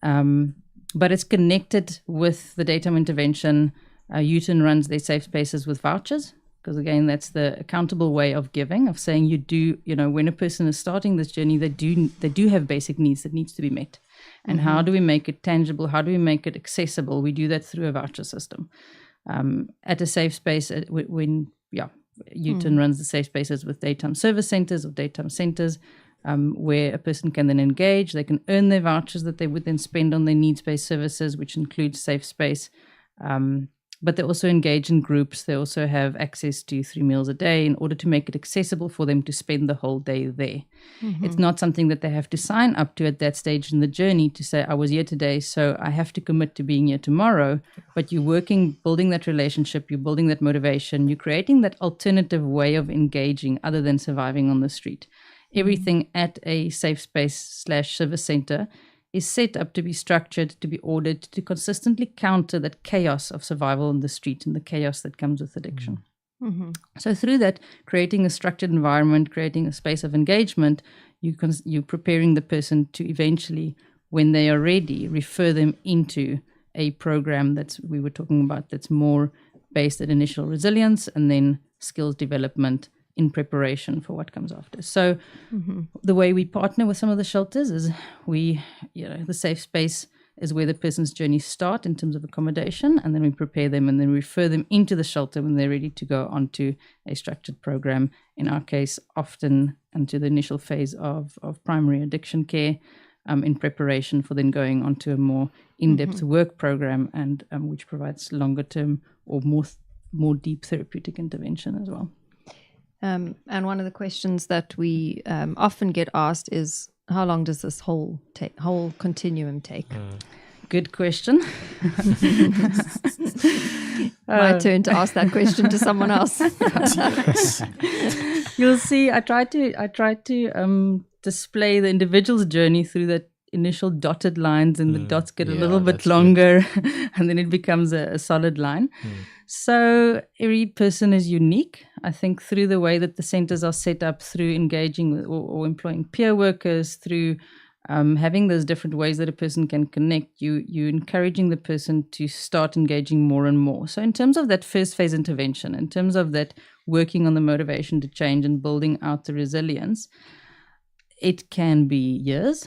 Speaker 4: but it's connected with the daytime intervention. U-Turn runs their safe spaces with vouchers, because again, that's the accountable way of giving, of saying when a person is starting this journey, they do have basic needs that needs to be met. And how do we make it tangible? How do we make it accessible? We do that through a voucher system. At a safe space, U-Turn runs the safe spaces with daytime service centers or daytime centers, where a person can then engage. They can earn their vouchers that they would then spend on their needs-based services, which includes safe space. But they also engage in groups. They also have access to 3 meals a day in order to make it accessible for them to spend the whole day there. It's not something that they have to sign up to at that stage in the journey to say, I was here today, so I have to commit to being here tomorrow. But you're working, building that relationship, you're building that motivation, you're creating that alternative way of engaging other than surviving on the street. Everything at a safe space / service center is set up to be structured, to be ordered, to consistently counter that chaos of survival on the street and the chaos that comes with addiction. So through that, creating a structured environment, creating a space of engagement, you're preparing the person to eventually, when they are ready, refer them into a program we were talking about, that's more based at initial resilience and then skills development in preparation for what comes after. So the way we partner with some of the shelters is the safe space is where the person's journey start in terms of accommodation, and then we prepare them and then refer them into the shelter when they're ready to go onto a structured program. In our case, often into the initial phase of primary addiction care, in preparation for then going onto a more in-depth work program, and which provides longer term or more deep therapeutic intervention as well.
Speaker 1: And one of the questions that we often get asked is, how long does this whole continuum take?
Speaker 4: Good question.
Speaker 1: My turn to ask that question to someone else.
Speaker 4: You'll see, I try to display the individual's journey through that initial dotted lines, and the dots get a little bit longer and then it becomes a solid line. So every person is unique. I think through the way that the centers are set up, through engaging with, or employing peer workers, through having those different ways that a person can connect, you're encouraging the person to start engaging more and more. So in terms of that first phase intervention, in terms of that working on the motivation to change and building out the resilience, it can be years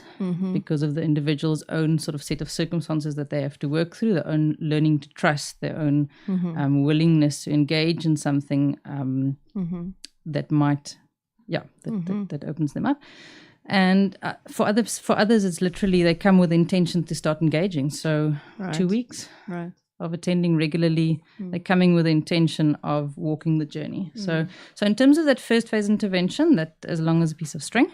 Speaker 4: because of the individual's own sort of set of circumstances that they have to work through, their own learning to trust, their own willingness to engage in something that might, that opens them up. And for others, it's literally they come with the intention to start engaging. So 2 weeks of attending regularly, they're coming with the intention of walking the journey. So in terms of that first phase intervention, that as long as a piece of string,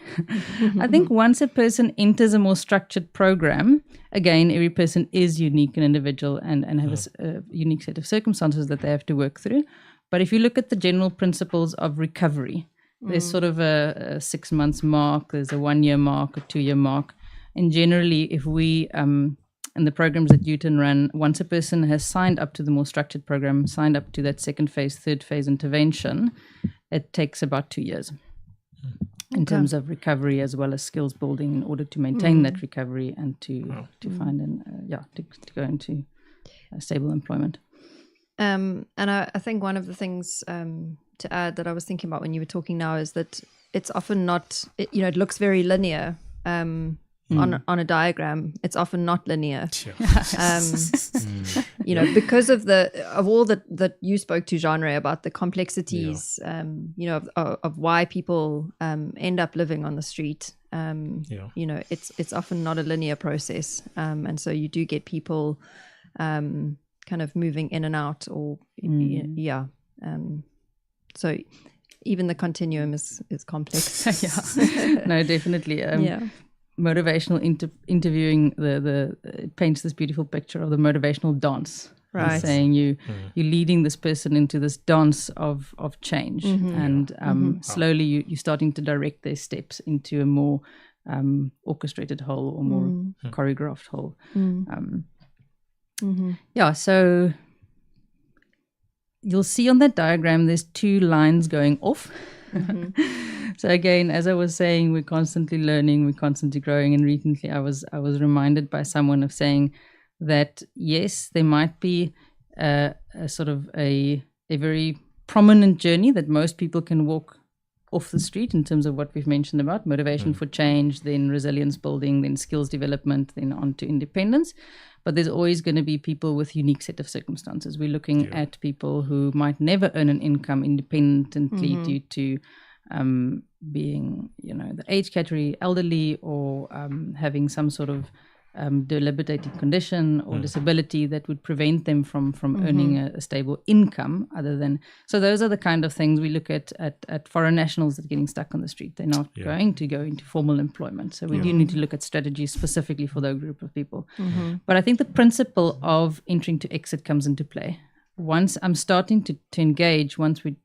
Speaker 4: I think once a person enters a more structured program, again, every person is unique and individual and have a unique set of circumstances that they have to work through. But if you look at the general principles of recovery, there's sort of a 6 months mark, there's a 1 year mark, a 2 year mark. And generally, if we, in the programs that Newton run, once a person has signed up to the more structured program, signed up to that second phase, third phase intervention, it takes about 2 years in terms of recovery as well as skills building in order to maintain that recovery and to find to go into stable employment.
Speaker 1: And I think one of the things to add that I was thinking about when you were talking now is that it's often not, it looks very linear on a diagram. It's often not linear. Because of all that you spoke to, Jean-Ray, about the complexities, of why people end up living on the street. It's often not a linear process, and so you do get people kind of moving in and out, or so even the continuum is complex.
Speaker 4: No, definitely. Motivational interviewing it paints this beautiful picture of the motivational dance. Right, saying you're leading this person into this dance of change, and slowly you're starting to direct their steps into a more orchestrated whole or more choreographed whole. So you'll see on that diagram there's 2 lines going off. So again, as I was saying, we're constantly learning, we're constantly growing, and recently I was reminded by someone of saying that yes, there might be a sort of a very prominent journey that most people can walk off the street in terms of what we've mentioned about motivation for change, then resilience building, then skills development, then on to independence. But there's always going to be people with unique set of circumstances. We're looking at people who might never earn an income independently due to being, the age category, elderly, or having some sort of debilitating condition or disability that would prevent them from earning a stable income other than. So those are the kind of things we look at foreign nationals that are getting stuck on the street. They're not going to go into formal employment. So we do need to look at strategies specifically for that group of people. But I think the principle of entering to exit comes into play. Once I'm starting to engage, once we're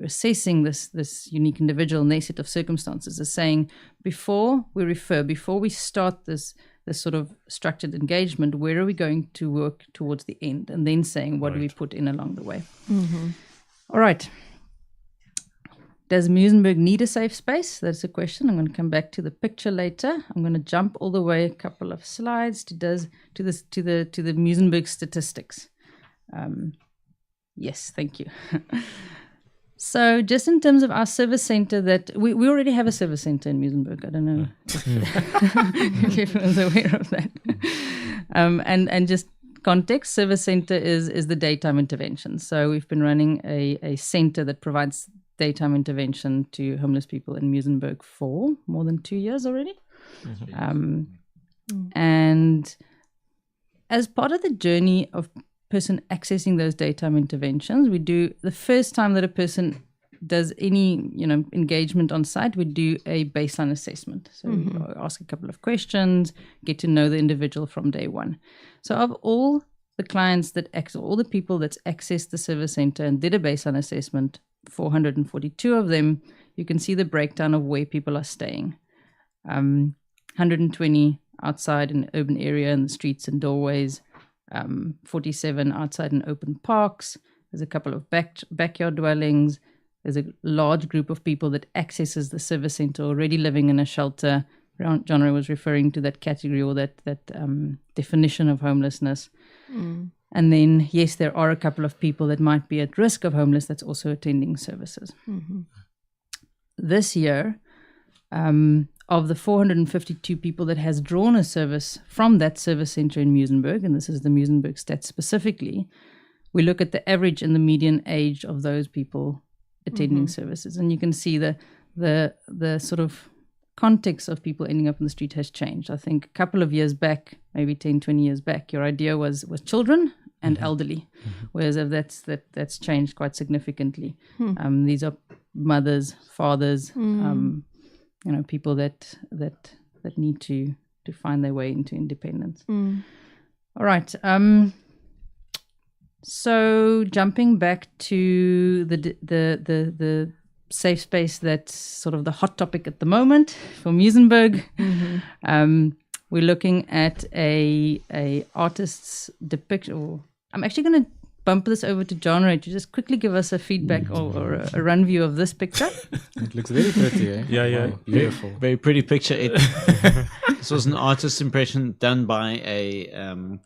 Speaker 4: assessing this unique individual and their set of circumstances, is saying before we start this sort of structured engagement, where are we going to work towards the end? And then saying, what do we put in along the way? All right. Does Muizenberg need a safe space? That's a question. I'm going to come back to the picture later. I'm going to jump all the way a couple of slides to the Muizenberg statistics. Yes, thank you. So just in terms of our service center, that we already have a service center in Muizenberg. I don't know if everyone's aware of that. And just context, service center is the daytime intervention. So we've been running a center that provides daytime intervention to homeless people in Muizenberg for more than 2 years already. And as part of the journey of person accessing those daytime interventions, we do the first time that a person does any engagement on site, we do a baseline assessment. So we ask a couple of questions, get to know the individual from day one. So of all the clients all the people that's accessed the service center and did a baseline assessment, 442 of them, you can see the breakdown of where people are staying. 120 outside in the urban area in the streets and doorways, 47 outside in open parks. There's a couple of backyard dwellings. There's a large group of people that accesses the service center already living in a shelter. John was referring to that category or that definition of homelessness. And then, yes, there are a couple of people that might be at risk of homeless that's also attending services. This year, of the 452 people that has drawn a service from that service center in Muizenberg, and this is the Muizenberg stats specifically, we look at the average and the median age of those people attending services. And you can see the sort of context of people ending up in the street has changed. I think a couple of years back, maybe 10, 20 years back, your idea was children and elderly, whereas that's changed quite significantly. These are mothers, fathers, people that need to find their way into independence. All right. So jumping back to the safe space that's sort of the hot topic at the moment for Muizenberg. We're looking at a artist's depiction. Or I'm actually going to bump this over to John Ray to just quickly give us a feedback or a run view of this picture.
Speaker 3: It looks very pretty, eh?
Speaker 2: Yeah.
Speaker 3: Wow, beautiful.
Speaker 5: Very pretty picture. This was an artist's impression done by a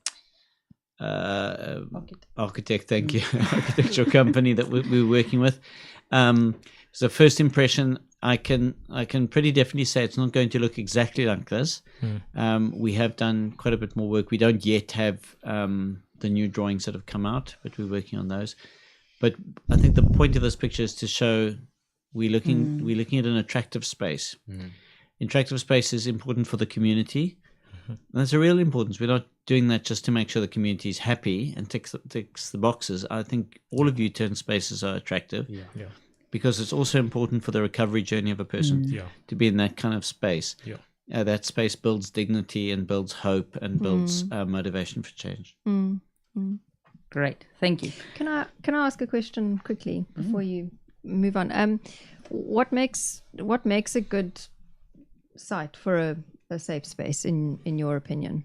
Speaker 5: architect. Thank you, architectural company that we were working with. So first impression, I can pretty definitely say it's not going to look exactly like this. We have done quite a bit more work. We don't yet have the new drawings that have come out, but we're working on those. But I think the point of this picture is to show we're looking at an attractive space. Attractive space is important for the community. And that's a real importance. We're not doing that just to make sure the community is happy and ticks the boxes. I think all of U-turn spaces are attractive.
Speaker 2: Yeah.
Speaker 5: Because it's also important for the recovery journey of a person to be in that kind of space. That space builds dignity and builds hope and builds motivation for change.
Speaker 4: Great, thank you.
Speaker 1: Can I ask a question quickly before you move on? What makes a good site for a safe space in your opinion?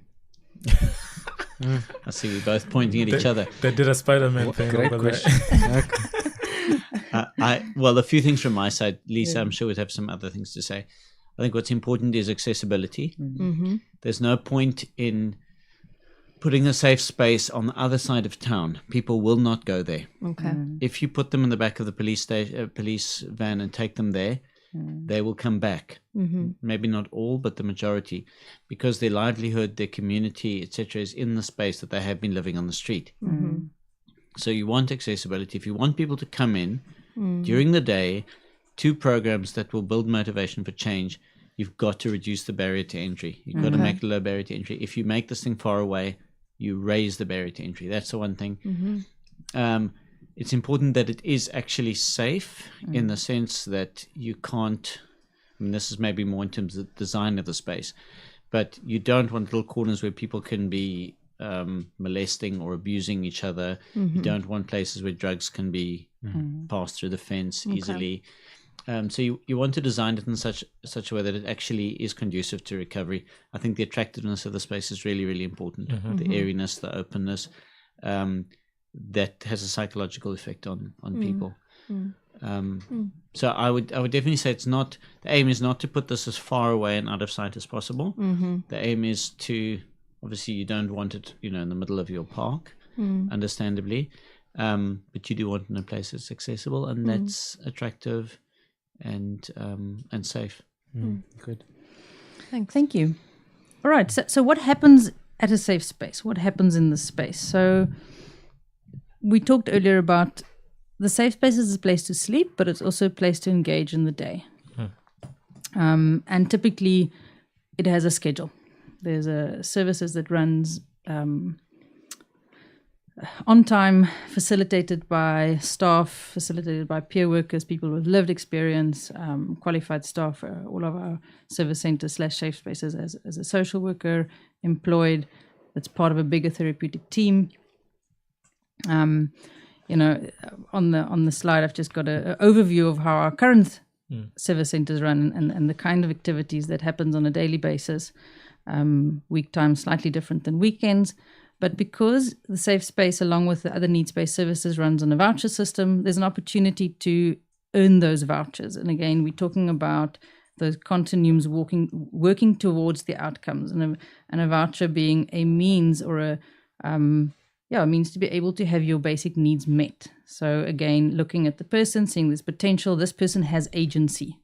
Speaker 5: I see we're both pointing at each other.
Speaker 2: They did a Spider-Man thing.
Speaker 3: Great
Speaker 2: over
Speaker 3: question.
Speaker 5: Well, a few things from my side. Lisa, I'm sure would have some other things to say. I think what's important is accessibility. There's no point in putting a safe space on the other side of town. People will not go there.
Speaker 1: Okay.
Speaker 5: If you put them in the back of the police van and take them there, they will come back. Maybe not all, but the majority, because their livelihood, their community, etc., is in the space that they have been living on the street. So you want accessibility. If you want people to come in during the day to programs that will build motivation for change, you've got to reduce the barrier to entry. You've got to make a low barrier to entry. If you make this thing far away, you raise the barrier to entry. That's the one thing. It's important that it is actually safe in the sense that you can't, I mean, this is maybe more in terms of the design of the space, but you don't want little corners where people can be molesting or abusing each other. You don't want places where drugs can be passed through the fence easily. So you want to design it in such a way that it actually is conducive to recovery. I think the attractiveness of the space is really, really important. The airiness, the openness, that has a psychological effect on people. So I would definitely say the aim is not to put this as far away and out of sight as possible. The aim is to, obviously you don't want it, in the middle of your park, understandably, but you do want it in a place that's accessible and that's attractive and safe.
Speaker 3: Good.
Speaker 1: Thanks.
Speaker 4: Thank you. All right. So what happens at a safe space? What happens in the space? So we talked earlier about the safe space is a place to sleep, but it's also a place to engage in the day. And typically it has a schedule. There's a services that runs on time, facilitated by staff, facilitated by peer workers, people with lived experience, qualified staff, all of our service centers / safe spaces as a social worker employed. That's part of a bigger therapeutic team. On the slide, I've just got an overview of how our current service centers run and the kind of activities that happens on a daily basis. Week time slightly different than weekends. But because the safe space, along with the other needs-based services, runs on a voucher system, there's an opportunity to earn those vouchers. And again, we're talking about those continuums working towards the outcomes, and a voucher being a means or a means to be able to have your basic needs met. So again, looking at the person, seeing this potential, this person has agency.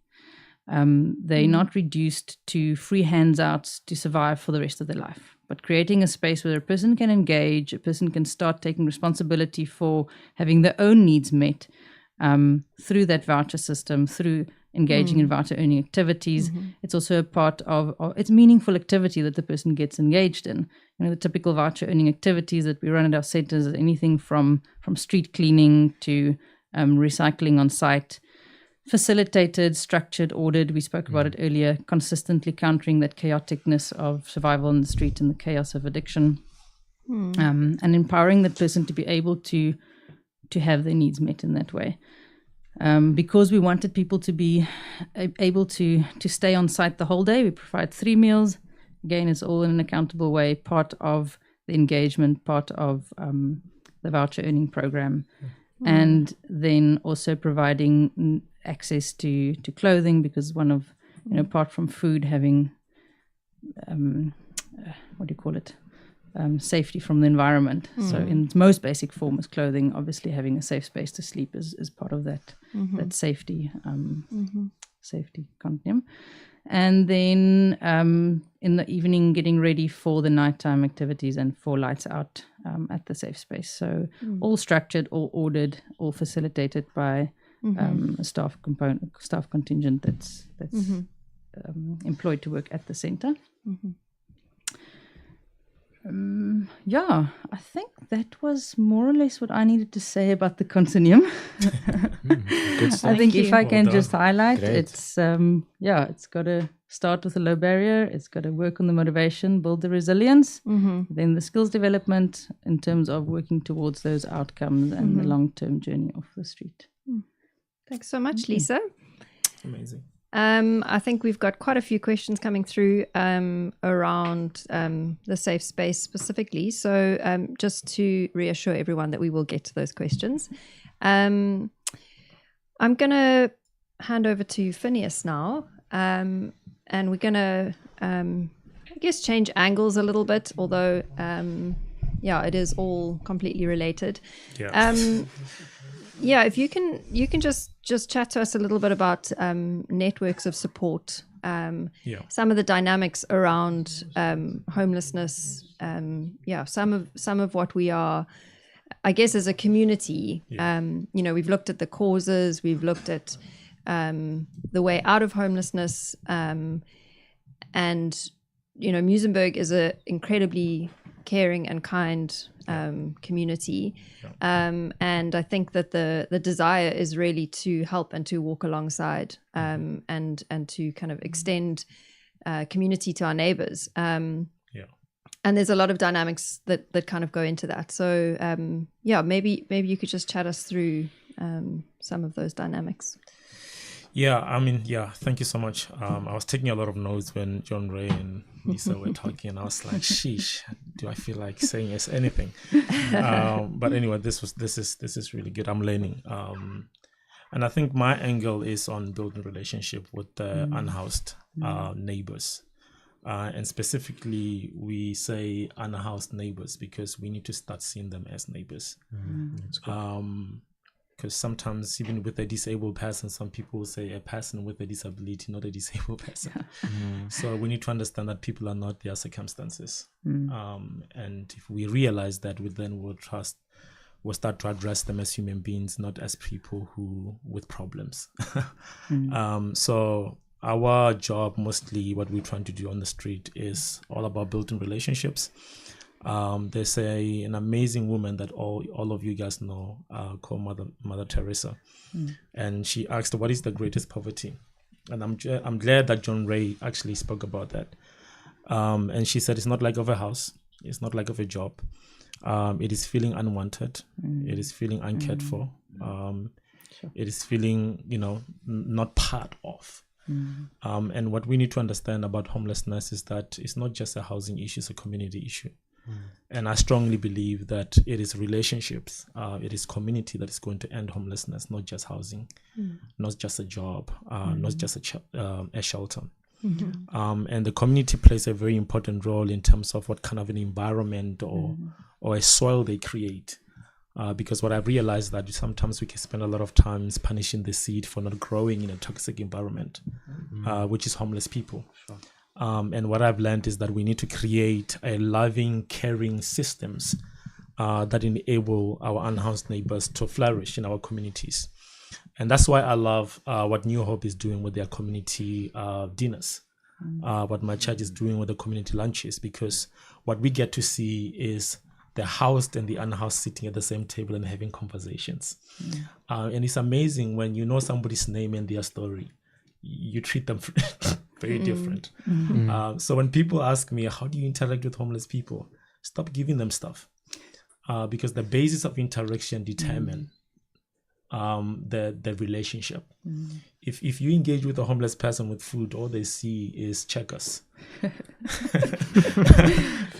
Speaker 4: They're not reduced to free handouts to survive for the rest of their life, but creating a space where a person can engage, a person can start taking responsibility for having their own needs met through that voucher system, through engaging in voucher earning activities. It's also a part of it's meaningful activity that the person gets engaged in. The typical voucher earning activities that we run at our centers is anything from street cleaning to recycling on site, facilitated, structured, ordered. We spoke about it earlier, consistently countering that chaoticness of survival in the street and the chaos of addiction, and empowering that person to be able to have their needs met in that way. Because we wanted people to be able to stay on site the whole day, we provide 3 meals. Again, it's all in an accountable way, part of the engagement, part of the voucher earning program. And then also providing access to clothing, because one of, apart from food, having, safety from the environment. So in its most basic form is clothing. Obviously having a safe space to sleep is part of that, that safety continuum. And then in the evening, getting ready for the nighttime activities and for lights out at the safe space. So all structured, all ordered, all facilitated by a staff contingent that's employed to work at the center. I think that was more or less what I needed to say about the continuum.
Speaker 3: Good stuff.
Speaker 4: I think if I can
Speaker 2: Well
Speaker 4: just highlight,
Speaker 3: Great.
Speaker 4: it's it's got to start with a low barrier. It's got to work on the motivation, build the resilience, then the skills development in terms of working towards those outcomes and the long-term journey off the street.
Speaker 1: Thanks so much, Lisa.
Speaker 2: Amazing.
Speaker 1: I think we've got quite a few questions coming through around the safe space specifically. So just to reassure everyone that we will get to those questions. I'm going to hand over to Phineas now. And we're going to, I guess, change angles a little bit, although, it is all completely related.
Speaker 2: Yeah.
Speaker 1: If you can just chat to us a little bit about networks of support, some of the dynamics around homelessness, some of what we are, I guess, as a community. We've looked at the causes, we've looked at the way out of homelessness, and Muizenberg is an incredibly caring and kind community, and I think that the desire is really to help and to walk alongside, and to kind of extend community to our neighbors. And there's a lot of dynamics that kind of go into that. So maybe you could just chat us through some of those dynamics.
Speaker 2: Thank you so much. I was taking a lot of notes when John Ray and Lisa were talking, and I was like, sheesh, do I feel like saying anything? But anyway, this is really good. I'm learning. And I think my angle is on building relationship with the unhoused neighbors. And specifically, we say unhoused neighbors because we need to start seeing them as neighbors. Because sometimes even with a disabled person, some people say a person with a disability, not a disabled person. So we need to understand that people are not their circumstances. And if we realize that, we'll start to address them as human beings, not as people with problems. So our job, mostly what we're trying to do on the street, is all about building relationships. There's an amazing woman that all of you guys know, called Mother Teresa, and she asked, "What is the greatest poverty?" And I'm glad that John Ray actually spoke about that. And she said, "It's not lack of a house. It's not lack of a job. It is feeling unwanted. It is feeling uncared for. It is feeling, not part of." And what we need to understand about homelessness is that it's not just a housing issue; it's a community issue. And I strongly believe that it is relationships, it is community that is going to end homelessness, not just housing, not just a job, not just a shelter. And the community plays a very important role in terms of what kind of an environment or a soil they create Because what I've realized that sometimes we can spend a lot of time punishing the seed for not growing in a toxic environment, which is homeless people.
Speaker 3: Sure.
Speaker 2: And what I've learned is that we need to create a loving, caring systems that enable our unhoused neighbors to flourish in our communities. And that's why I love what New Hope is doing with their community dinners, what my church is doing with the community lunches, because what we get to see is the housed and the unhoused sitting at the same table and having conversations. And it's amazing when you know somebody's name and their story, you treat them very different. So when people ask me, how do you interact with homeless people? Stop giving them stuff. Because the basis of interaction determine the relationship. If you engage with a homeless person with food, all they see is checkers.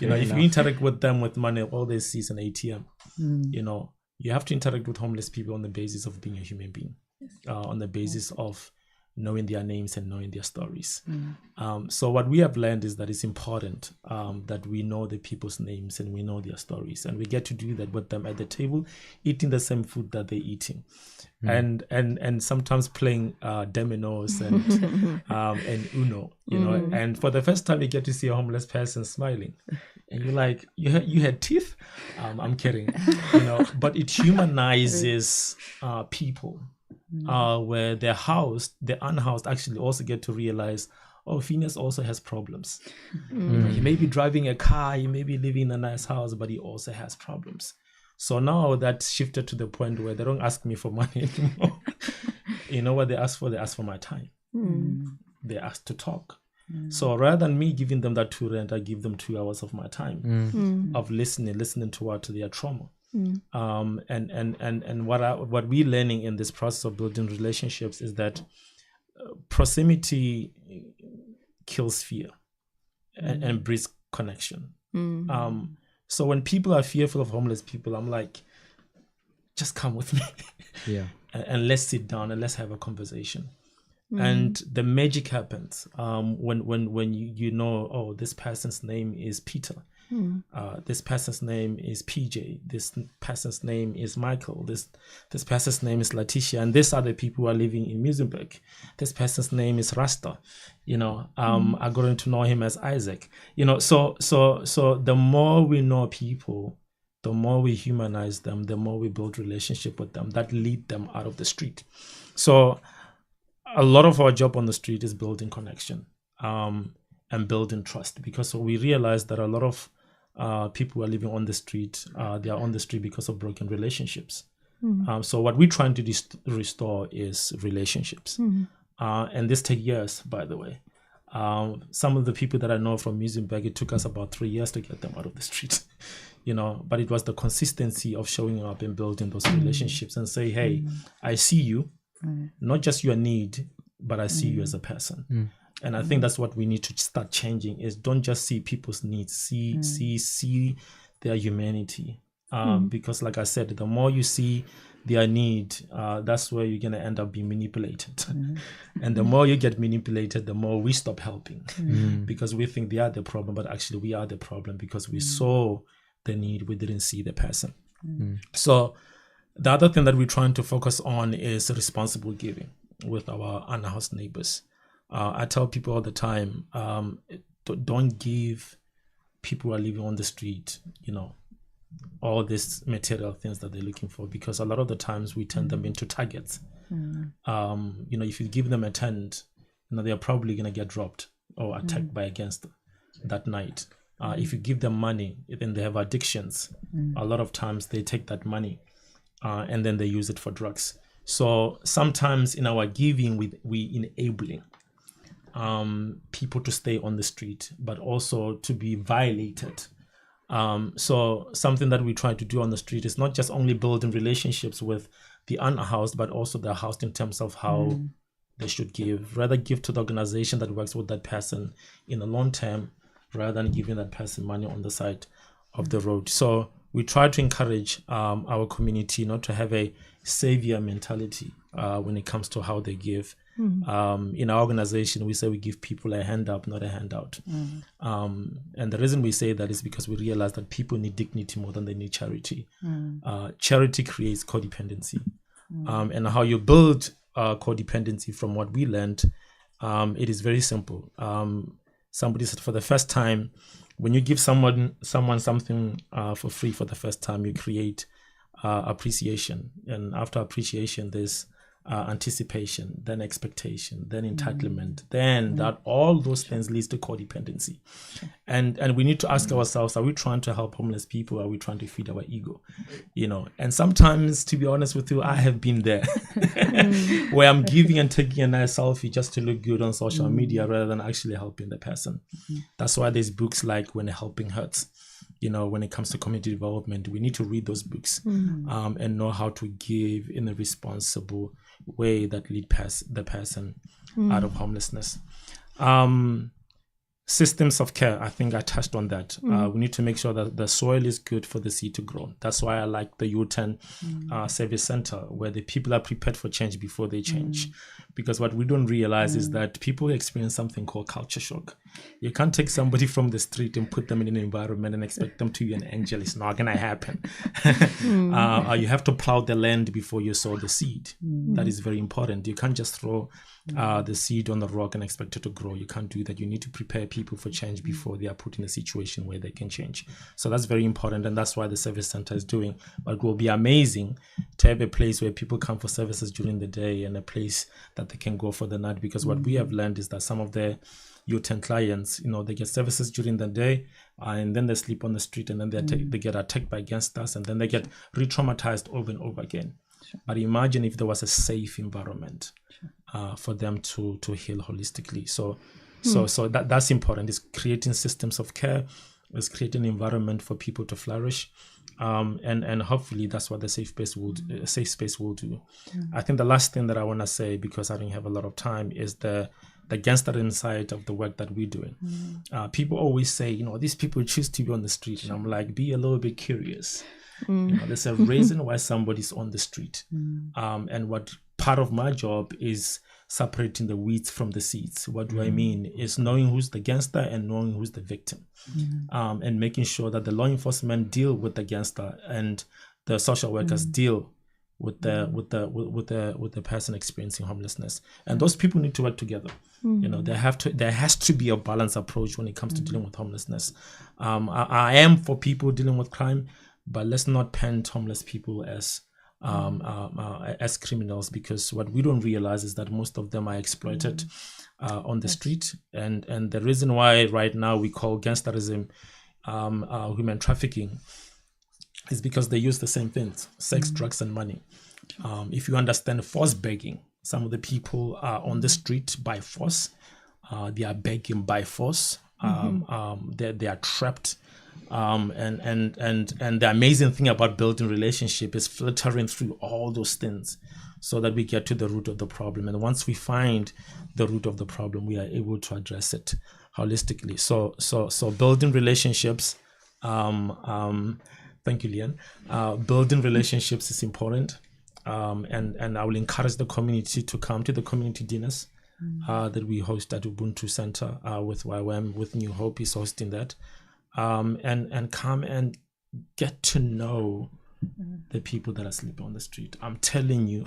Speaker 2: If you interact with them with money, all they see is an ATM. You have to interact with homeless people on the basis of being a human being, on the basis of knowing their names and knowing their stories. So what we have learned is that it's important that we know the people's names and we know their stories, and we get to do that with them at the table, eating the same food that they're eating, and sometimes playing dominoes and Uno, and for the first time you get to see a homeless person smiling, and you're like, you had teeth? I'm kidding, but it humanizes people. Where the unhoused actually also get to realize, oh, Phineas also has problems. He may be driving a car, he may be living in a nice house, but he also has problems. So now that shifted to the point where they don't ask me for money anymore. You know what they ask for? They ask for my time. They ask to talk. So rather than me giving them that 2 rand, I give them 2 hours of my time of listening to their trauma. And what we're learning in this process of building relationships is that proximity kills fear and breeds connection. So when people are fearful of homeless people, I'm like, just come with me, and let's sit down and let's have a conversation. And the magic happens when you know, oh, this person's name is Peter. This person's name is PJ. This person's name is Michael. This person's name is Letitia, and these are the people who are living in Muizenberg. This person's name is Rasta. I got to know him as Isaac. So the more we know people, the more we humanize them, the more we build relationship with them that lead them out of the street. So a lot of our job on the street is building connection and building trust, because we realize that a lot of people who are living on the street, they are on the street because of broken relationships. So what we're trying to restore is relationships. And this takes years, by the way. Some of the people that I know from Muizenberg, it took us about 3 years to get them out of the street. But it was the consistency of showing up and building those relationships and say, hey, I see you, not just your need, but I see you as a person. And I think that's what we need to start changing, is don't just see people's needs, see their humanity. Because like I said, the more you see their need, that's where you're going to end up being manipulated. And the more you get manipulated, the more we stop helping, because we think they are the problem, but actually we are the problem because we saw the need, we didn't see the person. So the other thing that we're trying to focus on is responsible giving with our unhoused neighbors. I tell people all the time, don't give people who are living on the street, all these material things that they're looking for, because a lot of the times we turn them into targets. If you give them a tent, they're probably going to get dropped or attacked by a gangster that night. If you give them money, then they have addictions. A lot of times they take that money and then they use it for drugs. So sometimes in our giving, we enabling people to stay on the street, but also to be violated. So something that we try to do on the street is not just only building relationships with the unhoused, but also the housed in terms of how they should give. Rather give to the organization that works with that person in the long term, rather than giving that person money on the side of the road. So we try to encourage our community not to have a savior mentality, when it comes to how they give. In our organization, we say we give people a hand up, not a handout. And the reason we say that is because we realize that people need dignity more than they need charity. Charity creates codependency. And how you build codependency, from what we learned, it is very simple. Somebody said, for the first time, when you give someone something for free for the first time, you create appreciation. And after appreciation, there's anticipation, then expectation, then entitlement, then that all those things leads to codependency. And we need to ask ourselves, are we trying to help homeless people? Are we trying to feed our ego? And sometimes, to be honest with you, I have been there where I'm giving and taking a nice selfie just to look good on social media rather than actually helping the person. That's why there's books like When Helping Hurts. When it comes to community development, we need to read those books and know how to give in a responsible way that lead the person out of homelessness. Systems of care, I think I touched on that. We need to make sure that the soil is good for the seed to grow. That's why I like the U10 Service Center, where the people are prepared for change before they change. Because what we don't realize is that people experience something called culture shock. You can't take somebody from the street and put them in an environment and expect them to be an angel. It's not going to happen. You have to plow the land before you sow the seed. That is very important. You can't just throw the seed on the rock and expect it to grow. You can't do that. You need to prepare people for change before they are put in a situation where they can change. So that's very important, and that's why the service center is doing. But it will be amazing to have a place where people come for services during the day and a place that they can go for the night, because what we have learned is that some of the U10 clients, they get services during the day and then they sleep on the street, and then they get attacked by gangsters, and then they get re-traumatized over and over again. But imagine if there was a safe environment for them to heal holistically. So that's important. It's creating systems of care. It's creating an environment for people to flourish. And hopefully that's what the safe space will do. I think the last thing that I want to say, because I don't have a lot of time, is the gangster inside of the work that we're doing. People always say, these people choose to be on the street. And I'm like, be a little bit curious. There's a reason why somebody's on the street. And what part of my job is separating the weeds from the seeds. What do I mean? Is knowing who's the gangster and knowing who's the victim, and making sure that the law enforcement deal with the gangster and the social workers deal with the person experiencing homelessness. And those people need to work together. There has to be a balanced approach when it comes to dealing with homelessness. I am for people dealing with crime, but let's not paint homeless people as criminals, because what we don't realize is that most of them are exploited on the street, and the reason why right now we call gangsterism human trafficking is because they use the same things: sex, drugs, and money. If you understand force begging, some of the people are on the street by force. They are begging by force. They are trapped. And the amazing thing about building relationship is filtering through all those things so that we get to the root of the problem. And once we find the root of the problem, we are able to address it holistically. So building relationships, thank you, Leanne. Building relationships is important. And I will encourage the community to come to the community dinners that we host at Ubuntu Center with YWAM, with New Hope is hosting that. And come and get to know the people that are sleeping on the street. I'm telling you,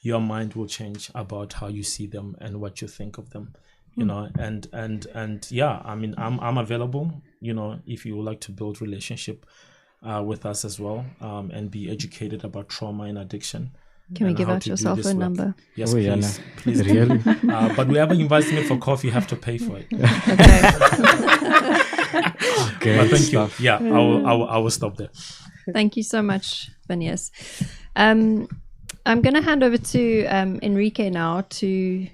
Speaker 2: your mind will change about how you see them and what you think of them. And yeah, I mean, I'm available. If you would like to build relationship with us as well, and be educated about trauma and addiction.
Speaker 1: Can we give out your cell phone number?
Speaker 2: Yes, please. Please.
Speaker 3: Really?
Speaker 2: But whoever invites me for coffee have to pay for it.
Speaker 3: Okay.
Speaker 2: But thank you. Yeah, I will stop there.
Speaker 1: Thank you so much, Phineas. I'm going to hand over to Enrique now to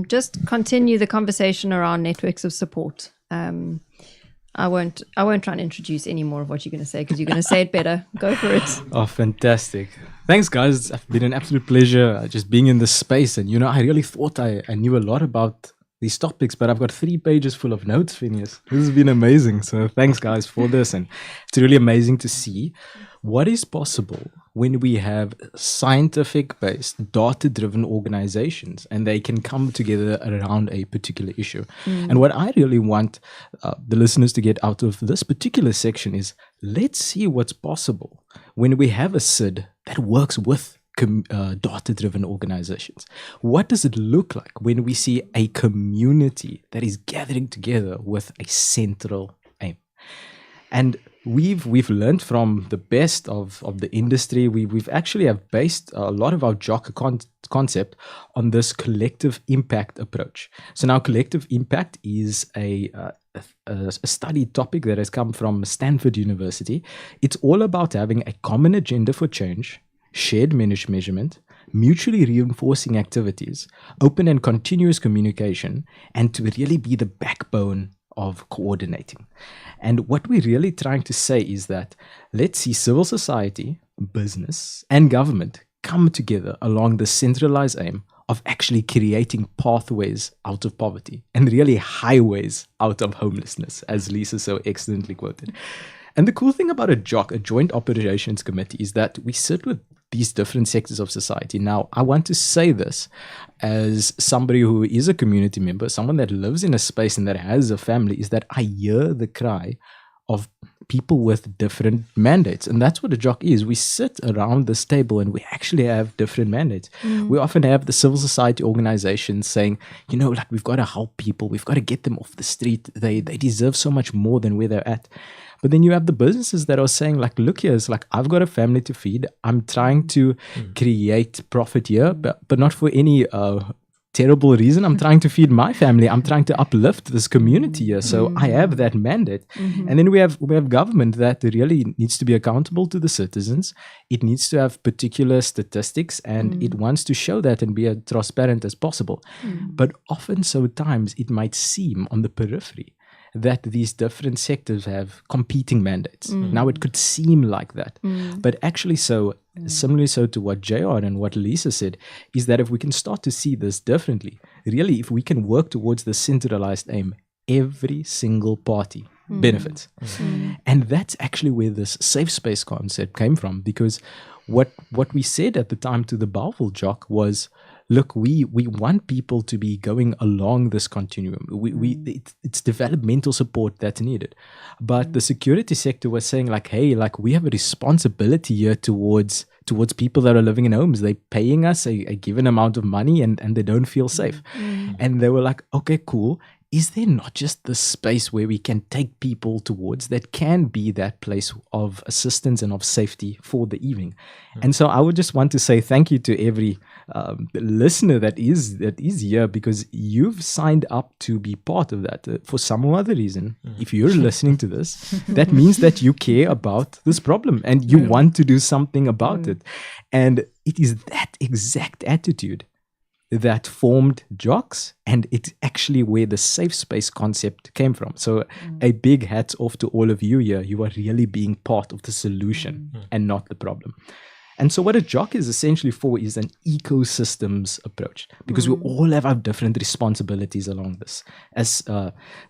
Speaker 1: just continue the conversation around networks of support. I won't try and introduce any more of what you're going to say, because you're going to say it better. Go for it.
Speaker 3: Oh, fantastic. Thanks, guys. It's been an absolute pleasure just being in this space. And, I really thought I knew a lot about these topics, but I've got 3 pages full of notes, Phineas. This has been amazing. So thanks, guys, for this. And it's really amazing to see what is possible when we have scientific-based, data-driven organizations and they can come together around a particular issue. And what I really want the listeners to get out of this particular section is, let's see what's possible when we have a SID that works with data-driven organizations. What does it look like when we see a community that is gathering together with a central aim? And we've learned from the best of the industry. We've actually have based a lot of our JOC concept on this collective impact approach. So now collective impact is a study topic that has come from Stanford University. It's all about having a common agenda for change, shared measurement, mutually reinforcing activities, open and continuous communication, and to really be the backbone of coordinating. And what we're really trying to say is that let's see civil society, business, and government come together along the centralized aim of actually creating pathways out of poverty and really highways out of homelessness, as Lisa so excellently quoted. And the cool thing about a JOC, a Joint Operations Committee, is that we sit with these different sectors of society. Now, I want to say this as somebody who is a community member, someone that lives in a space and that has a family, is that I hear the cry of people with different mandates. And that's what a JOC is. We sit around this table and we actually have different mandates. We often have the civil society organizations saying, you know, like, we've got to help people. We've got to get them off the street. They deserve so much more than where they're at. But then you have the businesses that are saying, like, look, here, it's like, I've got a family to feed. I'm trying to create profit here, but not for any terrible reason. I'm trying to feed my family. I'm trying to uplift this community here. So I have that mandate. And then we have government that really needs to be accountable to the citizens. It needs to have particular statistics and it wants to show that and be as transparent as possible. But often so times it might seem on the periphery that these different sectors have competing mandates. Now it could seem like that, but actually similarly so to what JR and what Lisa said, is that if we can start to see this differently, really if we can work towards the centralized aim, every single party benefits. And that's actually where this safe space concept came from, because what we said at the time to the Bellville JOC was, look, we want people to be going along this continuum. It's developmental support that's needed. But the security sector was saying, like, hey, like, we have a responsibility here towards people that are living in homes. They're paying us a given amount of money and they don't feel safe. And they were like, okay, cool. Is there not just this space where we can take people towards that can be that place of assistance and of safety for the evening? And so I would just want to say thank you to every listener that is here, because you've signed up to be part of that. For some other reason, if you're listening to this, that means that you care about this problem and you want to do something about it. And it is that exact attitude that formed JOCs, and it's actually where the safe space concept came from. So a big hats off to all of you here. You are really being part of the solution and not the problem. And so what a JOC is essentially for is an ecosystems approach, because we all have our different responsibilities along this. As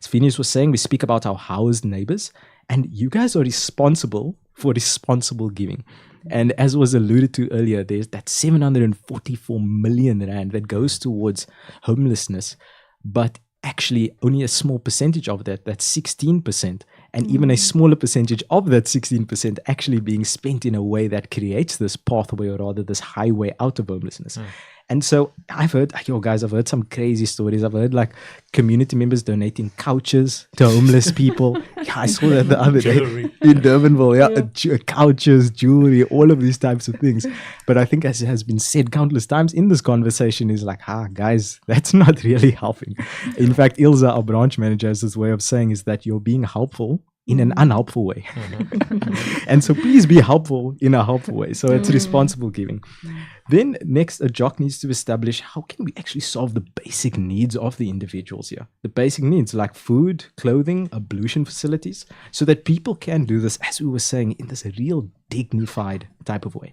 Speaker 3: Phineas was saying, we speak about our housed neighbors, and you guys are responsible for responsible giving. And as was alluded to earlier, there's that 744 million rand that goes towards homelessness, but actually only a small percentage of that's 16%, and even a smaller percentage of that 16% actually being spent in a way that creates this pathway, or rather this highway out of homelessness. And so I've heard some crazy stories. I've heard like community members donating couches to homeless people. I saw that the other day in Durbanville. Couches, jewelry, all of these types of things. But I think, as has been said countless times in this conversation, is like, guys, that's not really helping. In fact, Ilza, our branch manager, has this way of saying is that you're being helpful in an unhelpful way. And so please be helpful in a helpful way. So it's responsible giving. Then next, a JOC needs to establish how can we actually solve the basic needs of the individuals here. The basic needs like food, clothing, ablution facilities, so that people can do this, as we were saying, in this real dignified type of way.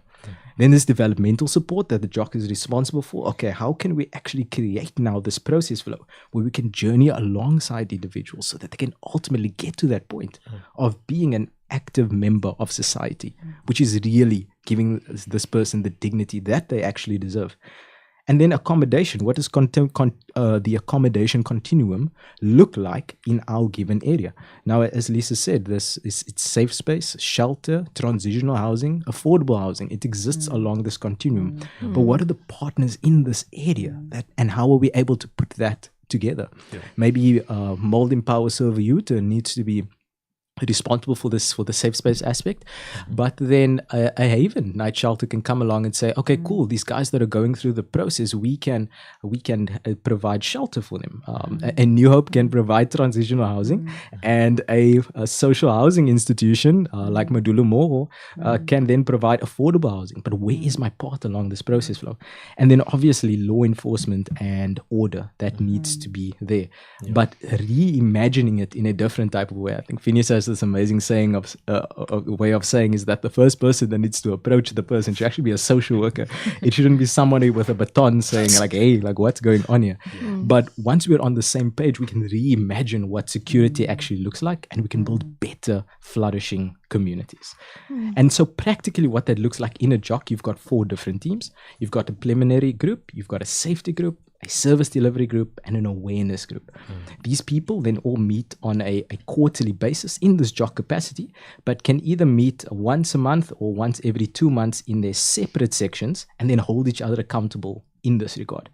Speaker 3: Then there's developmental support that the JOC is responsible for. Okay, how can we actually create now this process flow where we can journey alongside individuals so that they can ultimately get to that point of being an active member of society, which is really giving this person the dignity that they actually deserve. And then accommodation. What does the accommodation continuum look like in our given area? Now, as Lisa said, it's safe space, shelter, transitional housing, affordable housing. It exists along this continuum. But what are the partners in this area, and how are we able to put that together? Maybe Mold Empower Server Utah needs to be responsible for the safe space aspect, but then a Haven night shelter can come along and say, okay, cool, these guys that are going through the process, we can provide shelter for them. A New Hope can provide transitional housing, and a social housing institution like Madulu Moho can then provide affordable housing. But where is my part along this process flow? And then obviously law enforcement and order that needs to be there, but reimagining it in a different type of way. I think Phineas has this amazing saying of a way of saying is that the first person that needs to approach the person should actually be a social worker. It shouldn't be somebody with a baton saying like, hey, like what's going on here? But once we're on the same page, we can reimagine what security actually looks like, and we can build better, flourishing communities. And so practically what that looks like in a JOC, you've got 4 different teams. You've got a preliminary group, you've got a safety group, a service delivery group, and an awareness group. These people then all meet on a quarterly basis in this JOC capacity, but can either meet once a month or once every 2 months in their separate sections, and then hold each other accountable in this regard.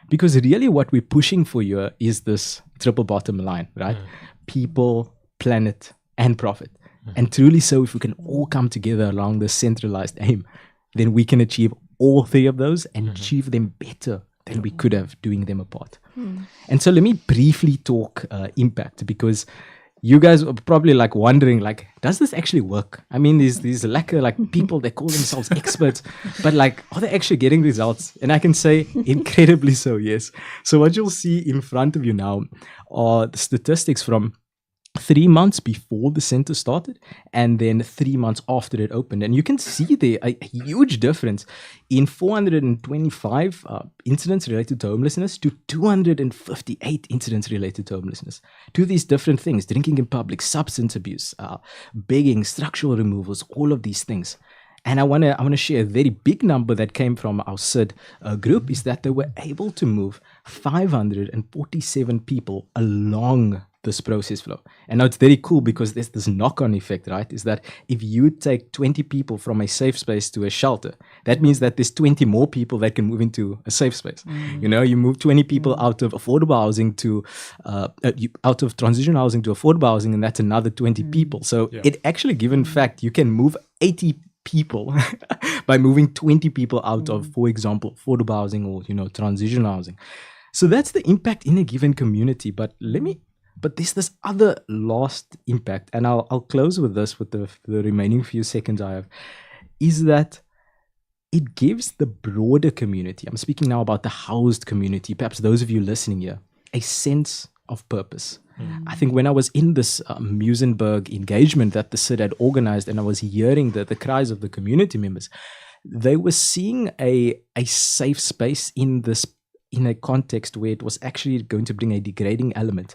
Speaker 3: Because really what we're pushing for here is this triple bottom line, right? People, planet, and profit. And truly so, if we can all come together along this centralized aim, then we can achieve all 3 of those and achieve them better than we could have doing them apart. And so let me briefly talk impact, because you guys are probably like wondering, like, does this actually work? I mean, these lacquer like people that call themselves experts, but like, are they actually getting results? And I can say incredibly so, yes. So what you'll see in front of you now are the statistics from 3 months before the center started and then 3 months after it opened. And you can see there a huge difference in 425 incidents related to homelessness to 258 incidents related to homelessness. To these different things: drinking in public, substance abuse, begging, structural removals, all of these things. And I want to share a very big number that came from our SID group, is that they were able to move 547 people along this process flow. And now it's very cool because there's this knock-on effect, right? Is that if you take 20 people from a safe space to a shelter, that means that there's 20 more people that can move into a safe space. You know, you move 20 people out of affordable housing to out of transitional housing to affordable housing, and that's another 20 people. So it actually, given fact, you can move 80 people by moving 20 people out of, for example, affordable housing or, you know, transitional housing. So that's the impact in a given community. But there's this other last impact, and I'll close with this with the remaining few seconds I have, is that it gives the broader community, I'm speaking now about the housed community, perhaps those of you listening here, a sense of purpose. I think when I was in this Muizenberg engagement that the CID had organized, and I was hearing the cries of the community members, they were seeing a safe space in a context where it was actually going to bring a degrading element.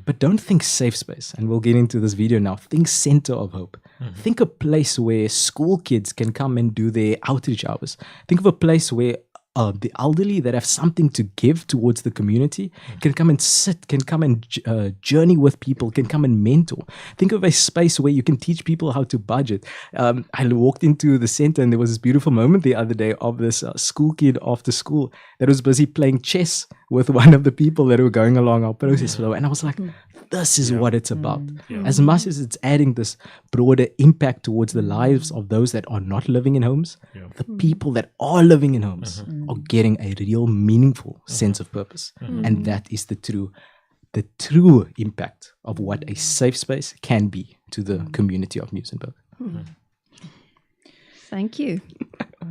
Speaker 3: But don't think safe space, and we'll get into this video now. Think center of hope. Think a place where school kids can come and do their outreach hours. Think of a place where the elderly that have something to give towards the community can come and sit, can come and journey with people, can come and mentor. Think of a space where you can teach people how to budget. I walked into the center and there was this beautiful moment the other day of this school kid after school that was busy playing chess with one of the people that were going along our process flow. And I was like, this is what it's about. As much as it's adding this broader impact towards the lives of those that are not living in homes, the people that are living in homes are getting a real meaningful sense of purpose. And that is the true impact of what a safe space can be to the community of Muizenberg.
Speaker 1: Thank you.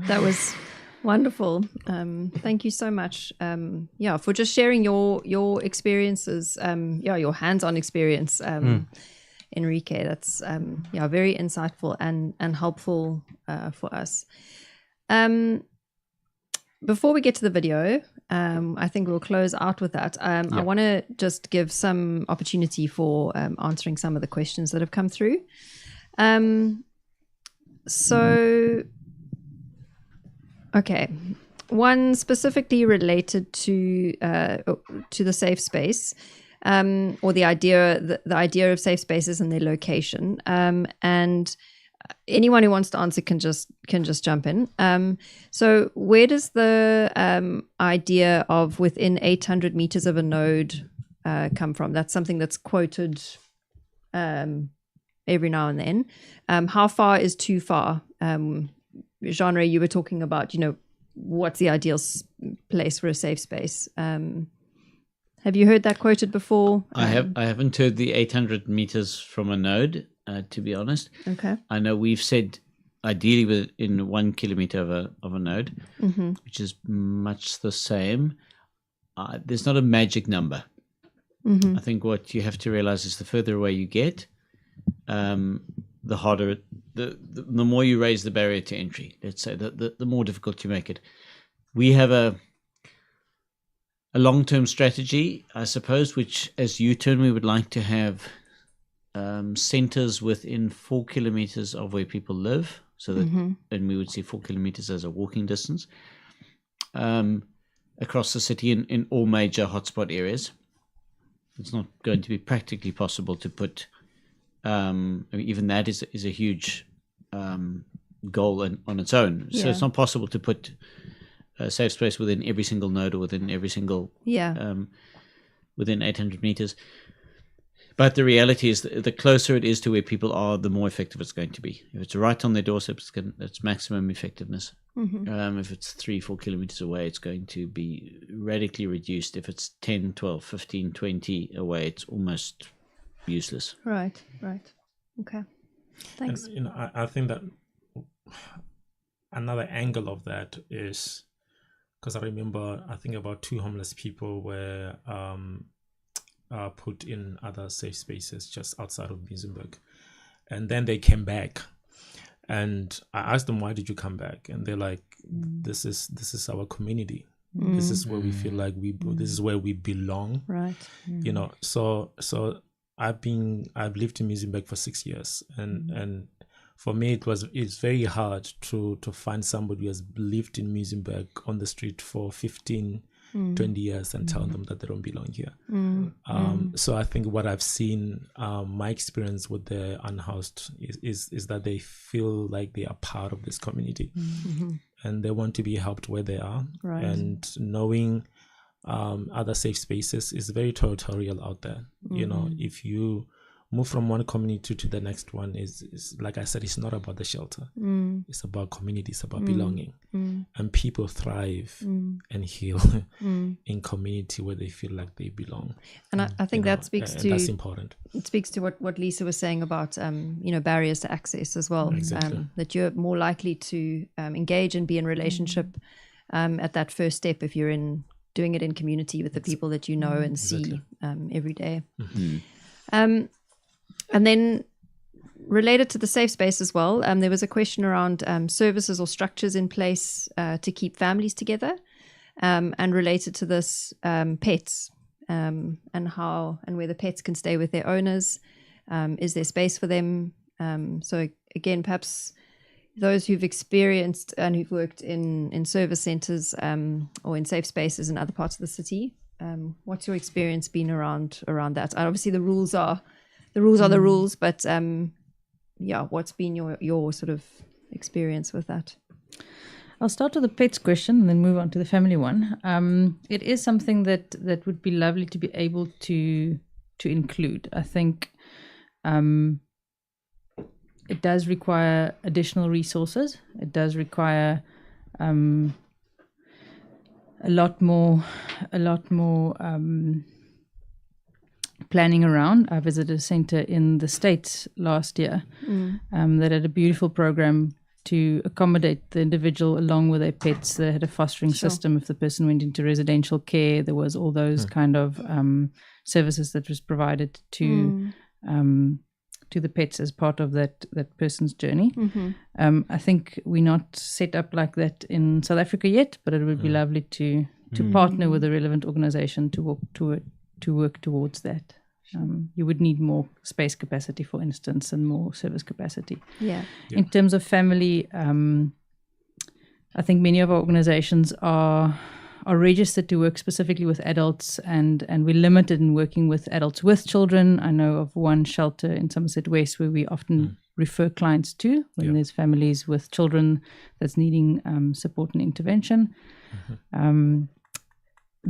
Speaker 1: That was wonderful. Thank you so much. For just sharing your experiences. Your hands-on experience, Enrique. That's very insightful and helpful for us. Before we get to the video, I think we'll close out with that. I want to just give some opportunity for answering some of the questions that have come through. So, okay, one specifically related to the safe space, or the idea of safe spaces and their location, and anyone who wants to answer can just jump in. So, where does the idea of within 800 meters of a node come from? That's something that's quoted every now and then. How far is too far? Genre, you were talking about, what's the ideal place for a safe space? Have you heard that quoted before?
Speaker 5: I haven't heard the 800 meters from a node, to be honest.
Speaker 1: Okay.
Speaker 5: I know we've said ideally within 1 kilometer of a node, which is much the same. There's not a magic number. I think what you have to realize is the further away you get, the harder, the more you raise the barrier to entry. Let's say the more difficult you make it. We have a long-term strategy, I suppose, which as U-turn we would like to have centers within 4 kilometers of where people live, so that and we would see 4 kilometers as a walking distance across the city in all major hotspot areas. It's not going to be practically possible to put even that is a huge goal on its own. So it's not possible to put a safe space within every single node or within every single within 800 meters. But the reality is that the closer it is to where people are, the more effective it's going to be. If it's right on their doorstep, it's maximum effectiveness. If it's 3-4 kilometers away, it's going to be radically reduced. If it's 10, 12, 15, 20 away, it's almost useless.
Speaker 1: Right. Okay. Thanks.
Speaker 2: And, I think that another angle of that is because I remember, I think about 2 homeless people were put in other safe spaces just outside of Muizenberg, and then they came back, and I asked them, why did you come back? And they're like, this is our community. This is where we feel like this is where we belong.
Speaker 1: Right.
Speaker 2: So I've lived in Muizenberg for 6 years, and for me it's very hard to find somebody who has lived in Muizenberg on the street for 15, 20 years and tell them that they don't belong here. So I think what I've seen, my experience with the unhoused is that they feel like they are part of this community, and they want to be helped where they are.
Speaker 1: Right.
Speaker 2: And knowing other safe spaces is very territorial out there. If you move from one community to the next one, is like I said, it's not about the shelter. It's about community, it's about belonging. And people thrive and heal in community where they feel like they belong.
Speaker 1: And I think that speaks to,
Speaker 2: that's important.
Speaker 1: It speaks to what Lisa was saying about barriers to access as well.
Speaker 2: Exactly.
Speaker 1: That you're more likely to engage and be in relationship at that first step if you're doing it in community with the people that you know and see every day. And then related to the safe space as well, there was a question around services or structures in place to keep families together, and related to this, pets, and where the pets can stay with their owners. Is there space for them? So again, perhaps those who've experienced and who've worked in service centres or in safe spaces in other parts of the city, what's your experience been around that? And obviously the rules are the rules, but what's been your sort of experience with that?
Speaker 4: I'll start with the pets question and then move on to the family one. It is something that would be lovely to be able to include. I think it does require additional resources. It does require a lot more planning around. I visited a center in the States last year that had a beautiful program to accommodate the individual along with their pets. They had a fostering system. If the person went into residential care, there was all those kind of services that was provided to the pets as part of that person's journey. I think we're not set up like that in South Africa yet, but it would be lovely to partner with a relevant organization to work towards that. You would need more space capacity, for instance, and more service capacity.
Speaker 1: Yeah.
Speaker 4: In terms of family, I think many of our organizations are registered to work specifically with adults, and we're limited in working with adults with children. I know of one shelter in Somerset West where we often refer clients to when there's families with children that's needing support and intervention.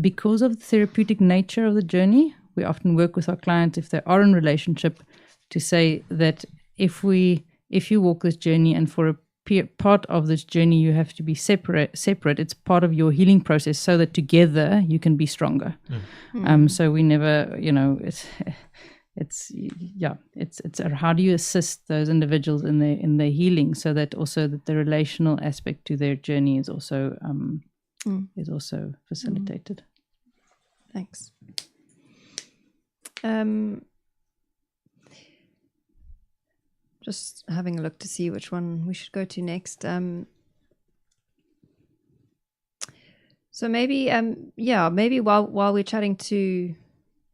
Speaker 4: Because of the therapeutic nature of the journey, we often work with our clients, if they are in relationship, to say that if you walk this journey and for a part of this journey you have to be separate, it's part of your healing process, so that together you can be stronger. So we never, it's how do you assist those individuals in their healing, so that also that the relational aspect to their journey is also facilitated.
Speaker 1: Thanks. Just having a look to see which one we should go to next. So maybe while we're chatting to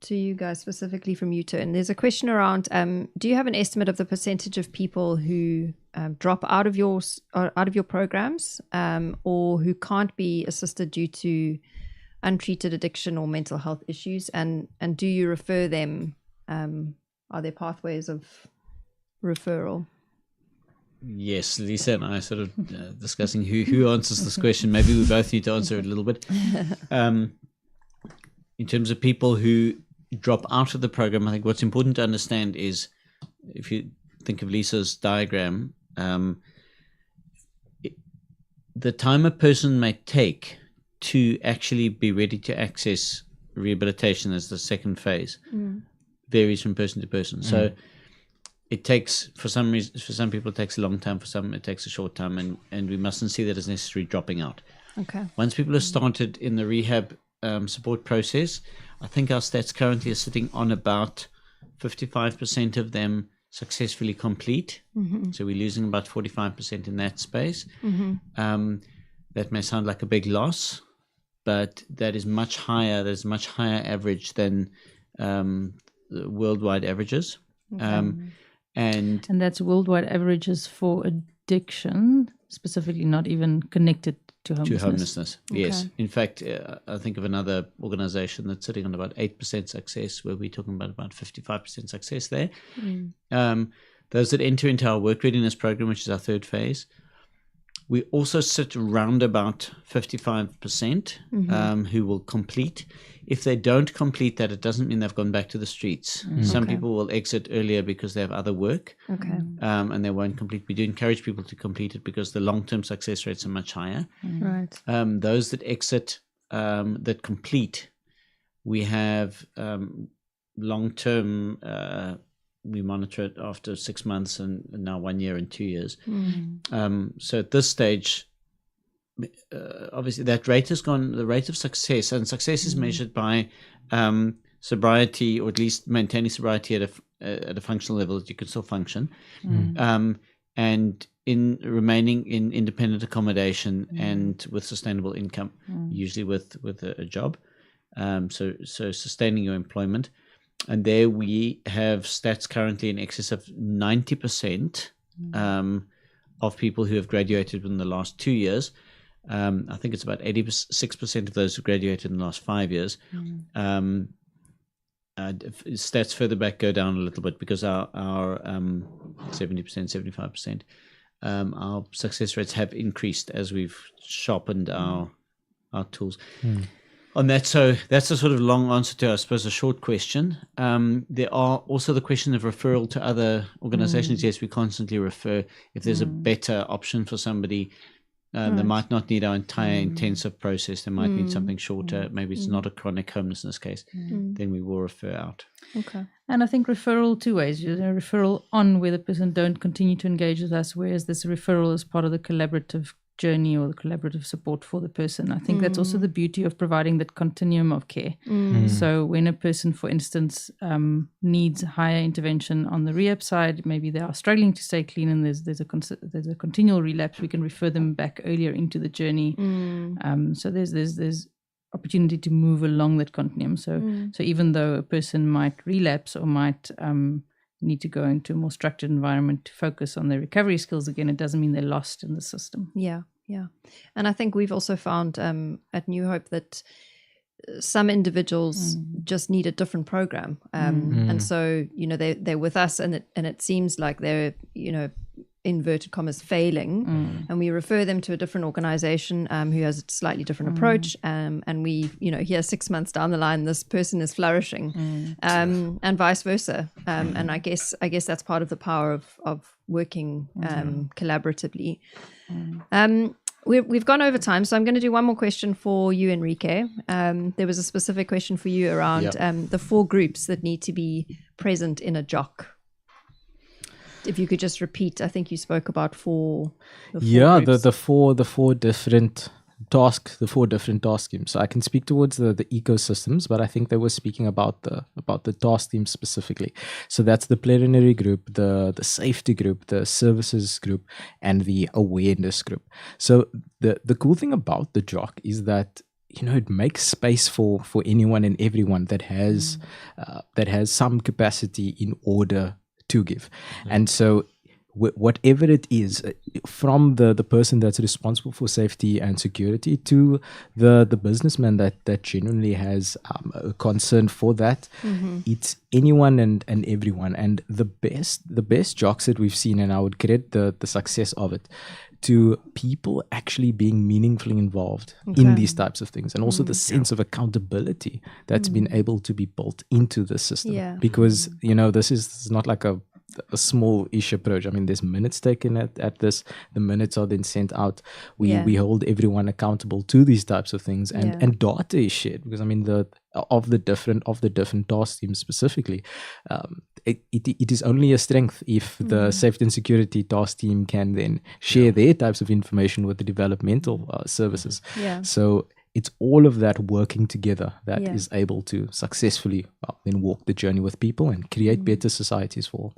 Speaker 1: you guys, specifically from U-Turn, there's a question around do you have an estimate of the percentage of people who drop out of your programs or who can't be assisted due to untreated addiction or mental health issues, and do you refer them? Are there pathways of referral?
Speaker 5: Yes, Lisa and I are sort of discussing who answers this question. Maybe we both need to answer it a little bit. In terms of people who drop out of the program, I think what's important to understand is, if you think of Lisa's diagram, the time a person may take to actually be ready to access rehabilitation as the second phase varies from person to person. So it takes, for some people it takes a long time, for some it takes a short time, and we mustn't see that as necessarily dropping out.
Speaker 1: Okay.
Speaker 5: Once people have started in the rehab support process, I think our stats currently are sitting on about 55% of them successfully complete. So we're losing about 45% in that space. That may sound like a big loss, but that is much higher. That is much higher average than the worldwide averages. And
Speaker 4: that's worldwide averages for addiction, specifically, not even connected to homelessness.
Speaker 5: Yes. In fact, I think of another organization that's sitting on about 8% success, where we're talking about 55% success there. Those that enter into our work readiness program, which is our third phase, we also sit around about 55% who will complete. If they don't complete that, it doesn't mean they've gone back to the streets. Some people will exit earlier because they have other work, and they won't complete. We do encourage people to complete it because the long-term success rates are much higher.
Speaker 1: Right.
Speaker 5: Those that exit, that complete, we have long-term. We monitor it after 6 months and now 1 year and 2 years. So at this stage, obviously that rate has gone, the rate of success, and success is measured by sobriety, or at least maintaining sobriety at a functional level that you can still function, and in remaining in independent accommodation and with sustainable income, usually with a job. So sustaining your employment. And there we have stats currently in excess of 90% of people who have graduated within the last 2 years. I think it's about 86% of those who graduated in the last 5 years. Stats further back go down a little bit because our 70%, 75%, our success rates have increased as we've sharpened our tools. On that, so that's a sort of long answer to, I suppose, a short question. There are also the question of referral to other organizations. Yes, we constantly refer. If there's a better option for somebody, they might not need our entire intensive process. They might need something shorter. Maybe it's not a chronic homelessness case. Then we will refer out.
Speaker 1: Okay.
Speaker 4: And I think referral two ways. Referral on, where the person don't continue to engage with us, whereas this referral is part of the collaborative journey or the collaborative support for the person. I think that's also the beauty of providing that continuum of care. So when a person, for instance, needs higher intervention on the rehab side, maybe they are struggling to stay clean and there's a continual relapse, we can refer them back earlier into the journey. So there's opportunity to move along that continuum. So even though a person might relapse or might need to go into a more structured environment to focus on their recovery skills again, it doesn't mean they're lost in the system.
Speaker 1: Yeah. And I think we've also found at New Hope that some individuals just need a different program. And so, they're with us and it seems like they're, inverted commas, failing. And we refer them to a different organization who has a slightly different approach. And we, here 6 months down the line, this person is flourishing and vice versa. And I guess that's part of the power of working collaboratively. We've gone over time, so I'm going to do one more question for you, Enrique. There was a specific question for you around the 4 groups that need to be present in a JOC. If you could just repeat, I think you spoke about 4.
Speaker 3: The four different tasks, the 4 different task teams. So I can speak towards the ecosystems, but I think they were speaking about the task teams specifically. So that's the plenary group, the safety group, the services group, and the awareness group. So the cool thing about the JOC is that it makes space for anyone and everyone that has some capacity in order to give. And so whatever it is, from the person that's responsible for safety and security to the businessman that genuinely has a concern for that, it's anyone and everyone. And the best JOCs that we've seen, and I would credit the success of it to people actually being meaningfully involved in these types of things, and also the sense of accountability that's been able to be built into the system. Because this is not like a small-ish approach. I mean, there's minutes taken at this. The minutes are then sent out. We hold everyone accountable to these types of things, and data is shared. Because I mean, the different task teams specifically, it is only a strength if the safety and security task team can then share their types of information with the developmental services. So it's all of that working together that is able to successfully then walk the journey with people and create better societies for all.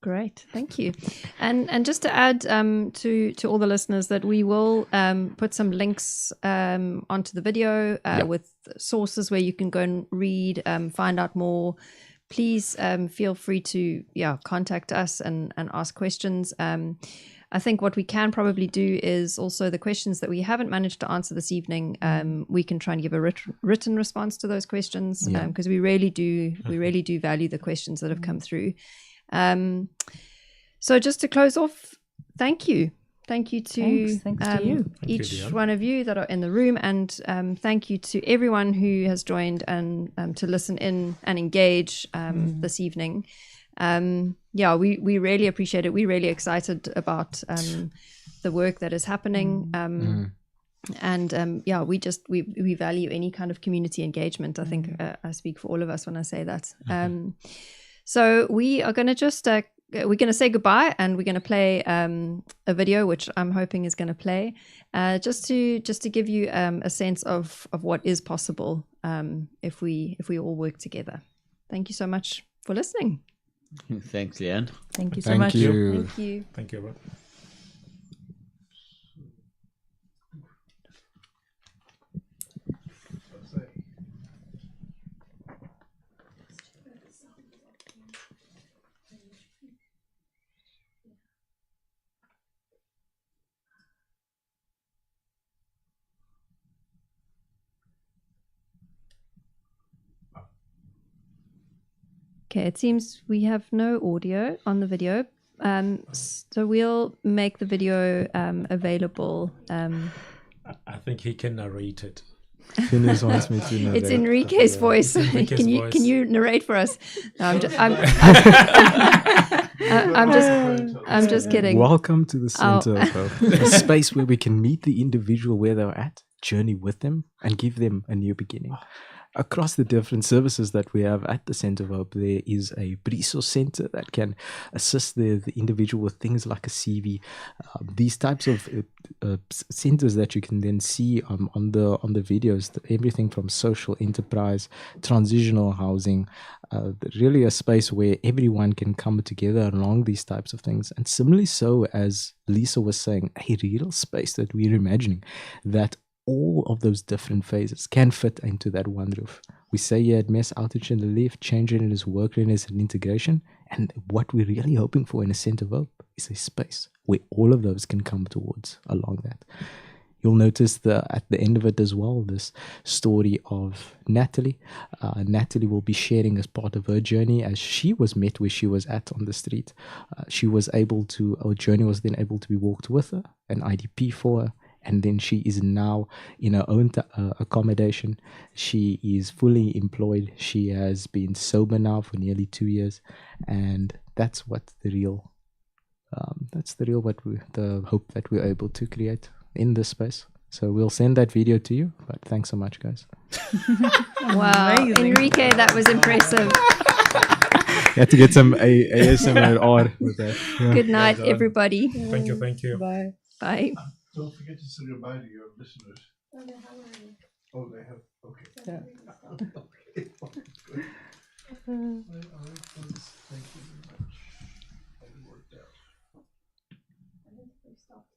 Speaker 1: Great, thank you. And just to add to all the listeners, that we will put some links onto the video with sources where you can go and read, find out more. Please feel free to contact us and ask questions. I think what we can probably do is also the questions that we haven't managed to answer this evening, we can try and give a written response to those questions, because we really do value the questions that have come through. So just to close off, thank you to
Speaker 4: Thanks to you.
Speaker 1: each one of you that are in the room, and thank you to everyone who has joined and to listen in and engage this evening. We really appreciate it. We're really excited about the work that is happening. And we value any kind of community engagement. I think I speak for all of us when I say that. So we are going to just we're going to say goodbye, and we're going to play a video, which I'm hoping is going to play, just to give you a sense of what is possible if we all work together. Thank you so much for listening.
Speaker 5: Thanks, Leanne.
Speaker 4: Thank you so much.
Speaker 1: Thank you.
Speaker 2: Thank you, everyone.
Speaker 1: Okay, it seems we have no audio on the video, so we'll make the video available.
Speaker 2: I think he can narrate it.
Speaker 3: Phineas wants me to narrate.
Speaker 1: It's Enrique's voice.
Speaker 2: Enrique's voice.
Speaker 1: Can you narrate for us? No, I'm just kidding.
Speaker 3: Welcome to the center of a space where we can meet the individual where they're at, journey with them, and give them a new beginning. Across the different services that we have at the Center of Hope, there is a resource center that can assist the individual with things like a CV. These types of centers that you can then see on the videos, everything from social enterprise, transitional housing, really a space where everyone can come together along these types of things. And similarly so, as Lisa was saying, a real space that we're imagining that all of those different phases can fit into that one roof. We say here at MES, outreach and relief, change readiness, work readiness, and integration. And what we're really hoping for in a center of hope is a space where all of those can come towards along that. You'll notice at the end of it as well, this story of Natalie. Natalie will be sharing as part of her journey as she was met where she was at on the street. Our journey was then able to be walked with her, an IDP for her, and then she is now in her own accommodation. She is fully employed. She has been sober now for nearly 2 years, and that's what the hope that we're able to create in this space. So we'll send that video to you, but thanks so much, guys.
Speaker 1: Wow,
Speaker 4: Amazing.
Speaker 1: Enrique, that was impressive.
Speaker 3: You had to get some ASMR with that. Yeah.
Speaker 1: Good night,
Speaker 2: done.
Speaker 1: everybody.
Speaker 2: Thank you.
Speaker 4: Bye.
Speaker 1: Bye.
Speaker 6: Don't forget to say goodbye to your listeners. Oh, they have. Okay.
Speaker 4: Yeah.
Speaker 6: Okay. Good. All right, folks. Thank you very much. That worked out. Yes. I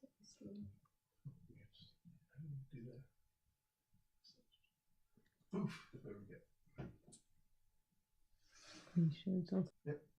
Speaker 6: didn't do that. Oof. There we go.
Speaker 4: Are you sure it's all